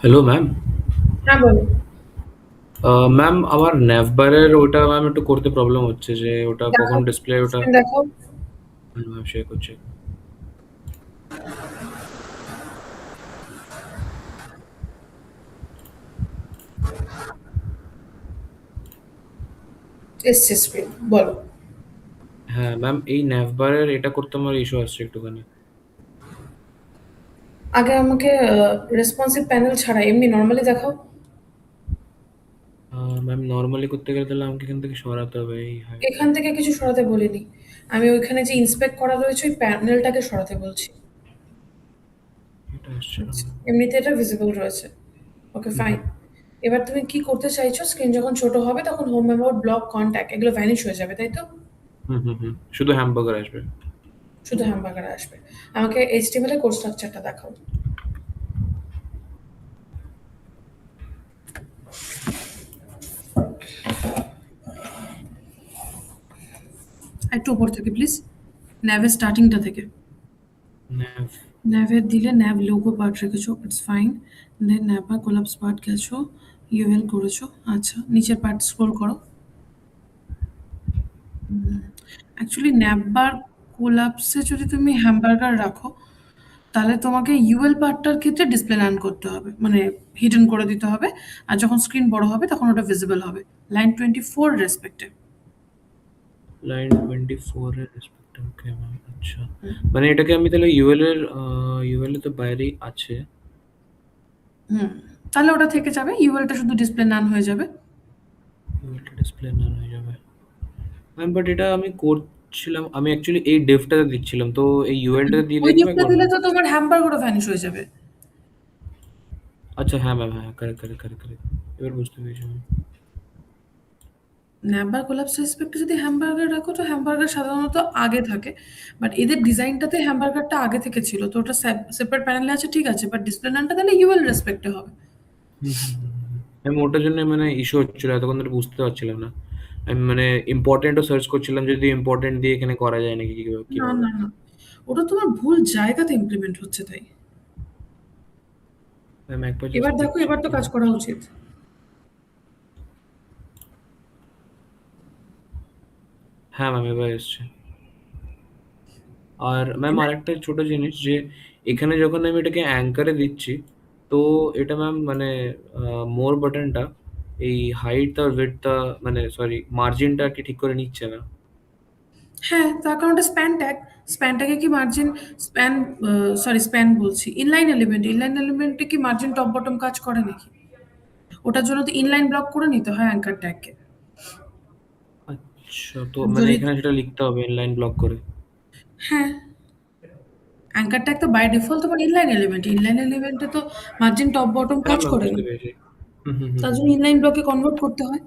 Hello ma'am. হ্যাঁ বলো। ম্যাম আমার ন্যাভবারের ওটা ম্যাম একটু করতে প্রবলেম হচ্ছে যে ওটা কখন দেখাও, ডিসপ্লে ওটা স্ক্রিন দেখাও। ম্যাম শেয়ার করছে। এসছে স্ক্রিন, বলো। হ্যাঁ ম্যাম, এই ন্যাভবারের এটা করতে আমার ইস্যু আসছে একটুখানি। আগে আমাকে রেসপন্সিভ প্যানেল ছাড়া এমনি নর্মালি দেখাও। ম্যাম নর্মালি করতে গেলে তাহলে আমাকে এখান থেকে সরাতে হবে এই এখান থেকে কিছু সরাতে বলিনি, আমি ওইখানে যে ইন্সপেক্ট করা রয়েছে ওই প্যানেলটাকে সরাতে বলছি। এটা আসছে না। এমনিতে এটা ভিজিবল রয়েছে। Okay fine. এবার তুমি কি করতে চাইছো, স্ক্রিন যখন ছোট হবে তখন হোম অ্যাবাউট ব্লক কন্ট্যাক্ট এগুলো ভ্যানিশ হয়ে যাবে, তাই তো? শুধু হ্যামবার্গার আসবে। শুধু হ্যামবার্গার আসবে। আমাকে এইচটিএমএল এর কোড স্ট্রাকচারটা দেখাও। একটু উপর থেকে প্লিজ, ন্যাভের স্টার্টিংটা থেকে। ন্যাভ ন্যাভের দিলে ন্যাভ লোগো পার্ট রেখেছো, it's fine. Then navbar collapse part গেছো, ইউএল করেছো। আচ্ছা, নিচের পার্ট স্ক্রল করো। অ্যাকচুয়ালি ন্যাভবার কোলাপসে যদি তুমি হ্যামবার্গার রাখো তাহলে তোমাকে ইউএল পার্টটার ক্ষেত্রে ডিসপ্লে নান করতে হবে, মানে হিডেন করে দিতে হবে। আর যখন স্ক্রিন বড় হবে তখন ওটা ভিজিবল হবে লাইন 24 রেসপেক্টে। লাইন 24 এর রেসপেক্ট। ওকে ম্যাম, আচ্ছা। মানে এটাকে আমি তাহলে ইউএল এর তো বাইরেই আছে। তাহলে ওটা থেকে যাবে, ইউএলটা শুধু ডিসপ্লে নান হয়ে যাবে। ইউএলটা ডিসপ্লে না হয়ে যাবে ম্যাম, বাট এটা আমি করছিলাম, আমি অ্যাকচুয়ালি এই ডেভটাতে দিচ্ছিলাম, তো এই ইউএলটা দিয়ে ওই দেখবো ডিপটা একবার দিলে ম্যাম। তো তোমার হ্যামবার্গারও ভ্যানিশ হয়ে যাবে। আচ্ছা হ্যাঁ ম্যাম, হ্যাঁ কারেক্ট কারেক্ট কারেক্ট কারেক্ট, এবার বুঝতে পেরেছি ম্যাম। ন্যাবার কোলাপস রেসপেক্টে যদি হ্যামবার্গার রাখো তো হ্যামবার্গার সাধারণত আগে থাকে, বাট এদের ডিজাইনটাতে হ্যামবার্গারটা আগে থেকে ছিল, তো ওটা সেপারেট প্যানেলে আছে ঠিক আছে, বাট ডিসপ্লে নানটা তাহলে ইউএল রেসপেক্টে হবে। আমি ওটার জন্য মানে ইস্যু হচ্ছিল, এতক্ষণ ধরে বুঝতে পারছিলাম না। আমি মানে ইম্পর্টেন্টও সার্চ করছিলাম যদি ইম্পর্টেন্ট দিয়ে এখানে করা যায় নাকি না কিভাবে। না না, ওটা তোমার ভুল জায়গাতে ইমপ্লিমেন্ট হচ্ছে তাই। ম্যাম একবার এবার জাস্ট দেখো, দেখছি এবার তো কি কাজ করা উচিত। হ্যাঁ ম্যাম এবার এসছে। আর ম্যাম এবার আরেকটা ছোট জিনিস যে এখানে যখন আমি এটাকে অ্যাঙ্কারে দিচ্ছি, তো এটা ম্যাম মানে মোর বাটনটা এই হাইট আর উইডথটা মানে সরি মার্জিনটা আর কি ঠিক করে নিচ্ছে না। হ্যাঁ, তার কারণ ওটা স্প্যান ট্যাগ। স্প্যান ট্যাগে কি মার্জিন, স্প্যান, সরি স্প্যান বলছি, ইনলাইন এলিমেন্টে কি মার্জিন টপ বটম কাজ করে নাকি? ওটার জন্য তো ইনলাইন ব্লক করে নিতে হয় অ্যাঙ্কার ট্যাগকে। আচ্ছা, তো মানে যদি এখানে সেটা লিখতে হবে ইনলাইন ব্লক করে। হ্যাঁ, অ্যাঙ্কার ট্যাগ তো বাই ডিফল্ট তোমার ইনলাইন এলিমেন্টে তো মার্জিন টপ বটম হ্যাঁ কাজ ম্যাম, করে না, বুঝতে পেরেছি। হুম হুম হুম তার হুম। জন্য ইনলাইন ব্লকে কনভার্ট করতে হয়।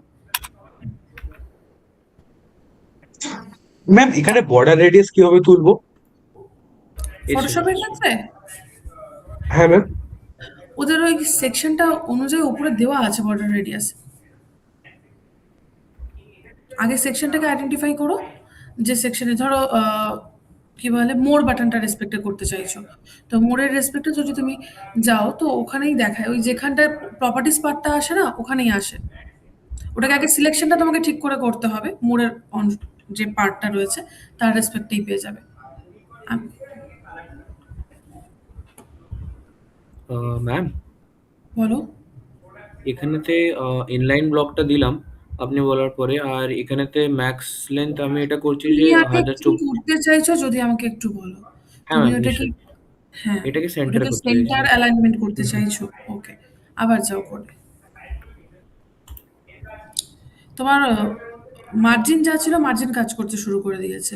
ম্যাম এখানে বর্ডার রেডিয়াস কিভাবে তুলবো? এসে ফটোশপের ক্ষেত্রে হ্যাঁ ম্যাম। ওদের ওই সেকশনটা অনুযায়ী উপরে দেওয়া আছে বর্ডার রেডিয়াস। আগে সেকশনটাকে আইডেন্টিফাই করো, যে সেকশনে ধরো কি বলে মোর বাটনটা রেসপেক্টে করতে চাইছো, তো মোরের রেসপেক্টে যদি তুমি যাও তো ওখানেই দেখায়, ওই যেখানটায় প্রপার্টিস পার্টটা আসে না ওখানেই আসে। ওটাকে আগে সিলেকশনটা তোমাকে ঠিক করে করতে হবে, মোরের অন যে পার্টটা রয়েছে তার রেসপেক্টেই পেয়ে যাবে। আম- ম্যাম, বলো। এখানেতে ইনলাইন ব্লকটা দিলাম আপনি বলার পরে, আর এখানেতে ম্যাক্স লেন্থ আমি এটা করছি যে তুমি আগে কি 1024। করতে চাইছো যদি আমাকে একটু বলো, হ্যাঁ তুমি ম্যাম, ওটা কি, নিশ্চয়ই। হ্যাঁ এটাকে সেন্টার ওটাকে করতে চাইছি। সেন্টার অ্যালাইনমেন্ট করতে হুম হুম। চাইছো, ওকে। আবার যাও করে তোমার মার্জিন যা ছিল মার্জিন কাজ করতে শুরু করে দিয়েছে,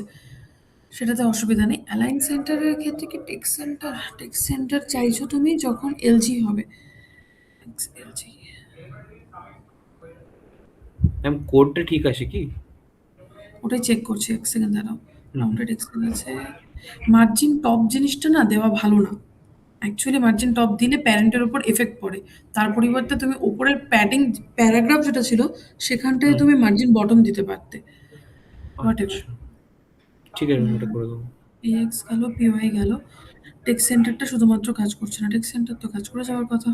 সেটাতে অসুবিধা নেই। অ্যালাইন সেন্টারের ক্ষেত্রে কি টেক্সট সেন্টার চাইছো তুমি যখন এলজি হবে, এলজি। ম্যাম, কোডটা ঠিক আছে কি? ওটাই চেক করছি, এক সেকেন্ড দাঁড়াও। হুম হুম। রাউন্ডেড এক্সেল আছে। মার্জিন টপ জিনিসটা না দেওয়া ভালো না। অ্যাকচুয়ালি মার্জিন টপ দিলে প্যারেন্টের উপর এফেক্ট পড়ে। তার পরিবর্তে তুমি উপরের প্যাডিং প্যারাগ্রাফ যেটা ছিল সেখানটায় হুম। তুমি মার্জিন বটম দিতে পারতে। What ever. আচ্ছা, ঠিক আছে ম্যাম, এটা করে দেবো। এক্স গেল, পিওয়াই গেল। টেক্সট সেন্টারটা শুধুমাত্র কাজ করছে না, টেক্সট সেন্টার তো কাজ করে যাওয়ার কথা।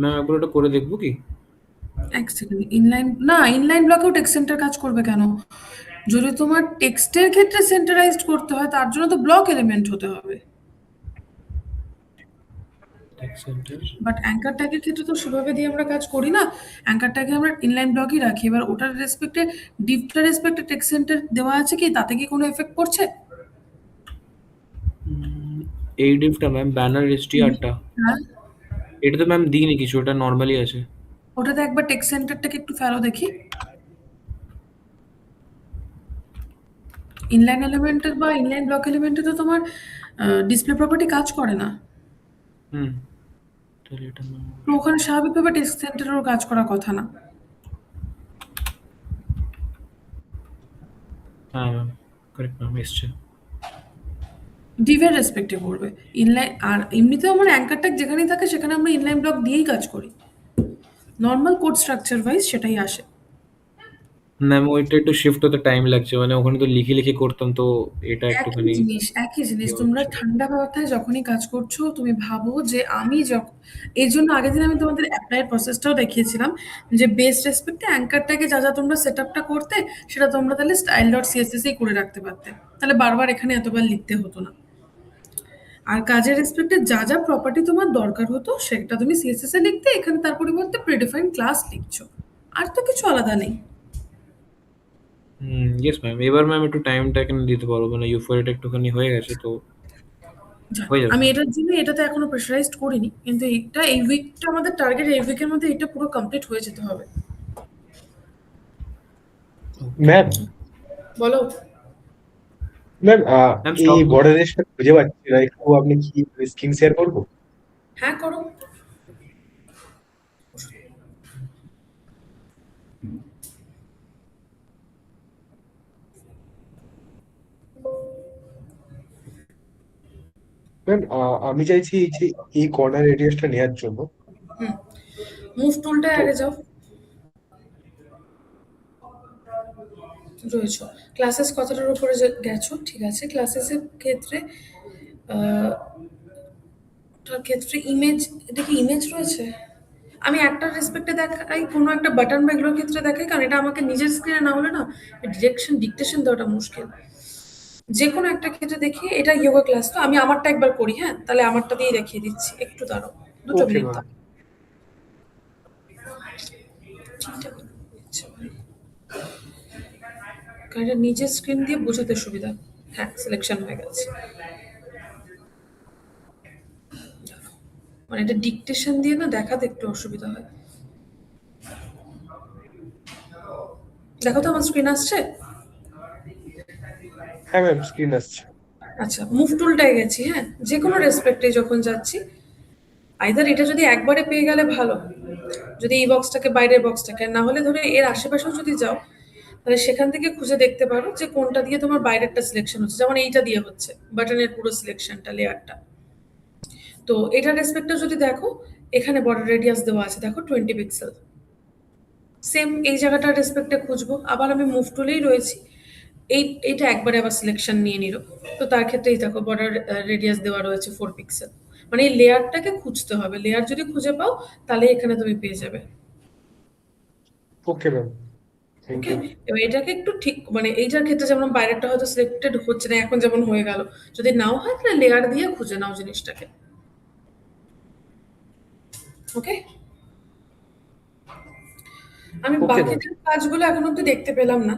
ম্যাম, একবার ওটা করে দেখবো কি? এক সেকেন্ড, ইনলাইন ব্লকেও টেক্সট সেন্টার কাজ করবে কেন? যদি তোমার টেক্সটের ক্ষেত্রে সেন্টারাইজড করতে হয় তার জন্য তো ব্লক এলিমেন্ট হতে হবে। Text centre. বাট অ্যাঙ্কার ট্যাগের ক্ষেত্রে তো সেভাবে দিয়ে আমরা কাজ করি না। অ্যাঙ্কার ট্যাগে আমরা ইনলাইন ব্লকই রাখি। এবার ওটার রেসপেক্টে ডিপটার রেসপেক্টে টেক্সট সেন্টার দেওয়া আছে কি, তাতে কি কোনো এফেক্ট পড়ছে? এই ডিপটা ম্যাম, ব্যানার এসটিআরটা, হ্যাঁ, এটা তো ম্যাম দিইনি কিছু, ওটা নর্মালি আছে। ওটাতে একবার টেক্সট সেন্টারটাকে একটু ফেলো দেখি। ইনলাইন এলিমেন্টের বা ইনলাইন ব্লক এলিমেন্টে তো তোমার ডিসপ্লে প্রপার্টি কাজ করে না, হুম, তাহলে এটা ম্যাম। তো ওখানে স্বাভাবিকভাবে টেক্সট সেন্টারেরও কাজ করার কথা না। হ্যাঁ ম্যাম, কারেক্ট ম্যাম, এসছে। ডিভের রেসপেক্টে করবে ইনলাইন। আর এমনিতেও আমার অ্যাঙ্কার ট্যাগ যেখানেই থাকে সেখানে আমরা ইনলাইন ব্লক দিয়েই কাজ করি, নর্মাল কোড স্ট্রাকচার ওয়াইজ সেটাই আসে। ম্যাম, ওইটা একটু শিফট হতে টাইম লাগছে, মানে ওখানে তো লিখে লিখে করতাম, তো এটা একটুখানি একই জিনিস ইয়ে তোমরা হচ্ছে। ঠান্ডা মাথায় যখনই কাজ করছো তুমি ভাবো যে আমি যখন, এই জন্য আগের দিন আমি তোমাদের অ্যাপ্লাইয়ের প্রসেসটাও দেখিয়েছিলাম, যে বেস রেসপেক্টে অ্যাঙ্কারটাকে যা যা তোমরা সেট আপটা করতে সেটা তোমরা তাহলে স্টাইল ডট সিএসএস এই করে রাখতে পারতে, তাহলে বারবার এখানে এতবার লিখতে হতো না। আর কাজের রেসপেক্টে যা যা প্রপার্টি তোমার দরকার হতো সেটা তুমি সিএসএস এ লিখতে, এখানে তার পরিবর্তে প্রিডিফাইন্ড ক্লাস লিখছো, আর তো কিছু আলাদা নেই। ইয়েস ম্যাম, এবার ম্যাম একটু টাইমটা এখানে দিতে পারবো, মানে ইউফোরিয়াটা একটুখানি হয়ে গেছে, তো জানি। হয়ে যাবে আমি ম্যাম। এটার জন্য এটাতে এখনো প্রেশারাইজড করিনি, কিন্তু এই উইকটা আমাদের টার্গেট, এই উইকের মধ্যে এটা পুরো কমপ্লিট হয়ে যেতে হবে। ম্যাম, বলো। ম্যাম ম্যাম, এই স্টপ। বর্ডার রেডিয়াসটা খুঁজে পাচ্ছি না, একটু আপনি কি স্ক্রিন শেয়ার করবো? হ্যাঁ করো। ম্যাম আমি চাইছি এই যে এই কর্নার রেডিয়াসটা নেওয়ার জন্য। মুভ টুলটায় তো আগে যাও। রয়েছো ক্লাসেস কথাটার উপরে গেছো, ঠিক আছে। ক্লাসেসের ক্ষেত্রে আহ, ওটার ক্ষেত্রে ইমেজ, এটা কি ইমেজ রয়েছে? আমি একটা রেসপেক্টে দেখাই, কোনো একটা বাটন বা এগুলোর ক্ষেত্রে দেখাই, কারণ এটা আমাকে নিজের স্ক্রিনে না হলে না ডিকটেশন দেওয়াটা মুশকিল। যে কোনো একটা ক্ষেত্রে দেখি, এটা যোগা ক্লাস তো আমি আমারটা একবার করি, হ্যাঁ তাহলে আমারটা দিয়ে দেখিয়ে দিচ্ছি, একটু দাঁড়াও, 2 মিনিট ওকে ম্যাম। দাও। ঠিকঠাক হচ্ছে ভাই। কারণ এটা নিজের স্ক্রিন দিয়ে বোঝাতে সুবিধা। হ্যাঁ সিলেকশন হয়ে গেছে। মানে এটা ডিকটেশন দিয়ে না দেখাতে একটু অসুবিধা হয়। দেখো তো আমার স্ক্রিন আসছে? হ্যাঁ ম্যাম, স্ক্রিন আসছে। আচ্ছা, মুভ টুলটায় গেছি, হ্যাঁ? যে কোনো রেসপেক্টে যখন যাচ্ছি, আইদার এটা যদি একবারে পেয়ে গেলে ভালো, যদি এই বক্সটাকে বাইরের বক্সটাকে, না হলে ধরে এর আশেপাশেও যদি যাও, তাহলে সেখান থেকে খুঁজে দেখতে পারো যে কোনটা দিয়ে তোমার বাইরেরটা সিলেকশন হচ্ছে। যেমন এইটা দিয়ে হচ্ছে বাটনের পুরো সিলেকশনটা, লেয়ারটা। তো এটার রেসপেক্টটা যদি দেখো, এখানে বর্ডার রেডিয়াস দেওয়া আছে, দেখো 20 পিক্সেল। সেম এই জায়গাটার রেসপেক্টে খুঁজবো, আবার আমি মুভ টুলেই রয়েছি, এইটা একবারে আবার সিলেকশন নিয়ে নিল। তো তার ক্ষেত্রেই দেখো বর্ডার রেডিয়াস দেওয়া রয়েছে 4 পিক্সেল। মানে এই লেয়ারটাকে খুঁজতে হবে, লেয়ার যদি খুঁজে পাও তাহলে এখানে তুমি পেয়ে যাবে। Okay ma'am, thank okay, you. এবার এটাকে একটু ঠিক, মানে এইটার ক্ষেত্রে যেমন বাইরেরটা হয়তো সিলেক্টেড হচ্ছে না, এখন যেমন হয়ে গেল, যদি নাও হয় তাহলে লেয়ার দিয়ে খুঁজে নাও জিনিসটাকে। ওকে, আমি ওকে ম্যাম। বাকিদের কাজগুলো এখন অব্দি দেখতে পেলাম না।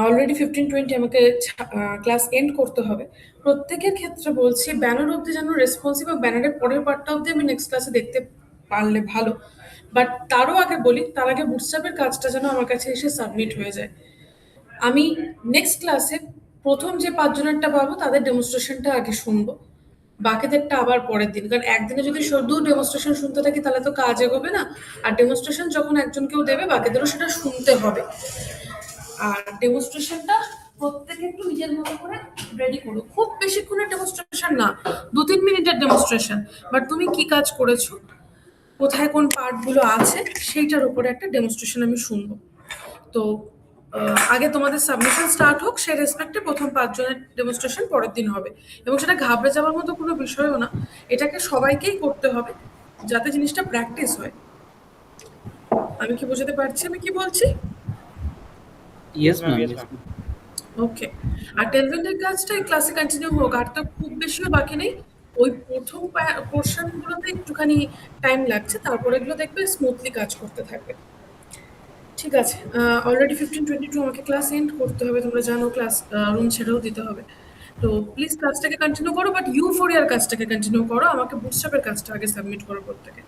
অলরেডি 15-20 আমাকে ক্লাস এন্ড করতে হবে। প্রত্যেকের ক্ষেত্রে বলছি ব্যানার অব্দি যেন রেসপন্সিভ, বা ব্যানারের পরের পার্টটা অব্দি আমি নেক্সট ক্লাসে দেখতে পারলে ভালো। বাট তারও আগে বলি, তার আগে বুটস্ট্র্যাপের কাজটা যেন আমার কাছে এসে সাবমিট হয়ে যায়। আমি নেক্সট ক্লাসে প্রথম যে 5 জনেরটা পাবো তাদের ডেমনস্ট্রেশনটা আগে শুনবো, বাকিদেরটা আবার পরের দিন। কারণ একদিনে যদি শুধু ডেমনস্ট্রেশন শুনতে থাকি তাহলে তো কাজ এগোবে না। আর ডেমনস্ট্রেশন যখন একজন কেউ দেবে, বাকিদেরও সেটা শুনতে হবে। আর ডেমনস্ট্রেশনটা প্রত্যেকে একটু নিজের মতো করে রেডি করো। খুব বেশিক্ষণের ডেমনস্ট্রেশন না, 2-3 মিনিটের ডেমনস্ট্রেশন। বাট তুমি কি কাজ করেছো, কোথায় কোন পার্টগুলো আছে, সেইটার উপরে একটা ডেমনস্ট্রেশন আমি শুনবো। তো আগে তোমাদের সাবমিশন স্টার্ট হোক, সেই রেসপেক্টে প্রথম 5 জনের ডেমনস্ট্রেশন পরের দিন হবে। এবং সেটা ঘাবড়ে যাওয়ার মতো কোনো বিষয়ও না, এটাকে সবাইকেই করতে হবে যাতে জিনিসটা প্র্যাকটিস হয়। আমি কি বোঝাতে পারছি আমি কি বলছি? Yes ma'am. ওকে, আর টেলভিনের কাজটা এই ক্লাসে কন্টিনিউ হোক, আর তো খুব বেশিও বাকি নেই। ওই প্রথম পোর্শনগুলোতে একটুখানি টাইম লাগছে, তারপরে এগুলো দেখবে স্মুথলি কাজ করতে থাকবে। ঠিক আছে, অলরেডি 15-22 আমাকে ক্লাস এন্ড করতে হবে, তোমরা জানো ক্লাস রুম ছেড়েও দিতে হবে। তো প্লিজ ক্লাসটাকে কন্টিনিউ করো, বাট ইউফোরিয়ার কাজটাকে কন্টিনিউ করো, আমাকে বুটস্ট্র্যাপের কাজটা আগে সাবমিট করো প্রত্যেকে।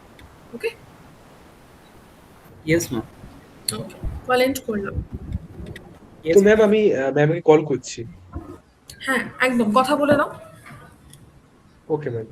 Okay yes ma'am. Okay, call end করলাম। তো ম্যাম আমি ম্যামকে কল করছি। হ্যাঁ একদম, কথা বলে নাও। Okay ma'am.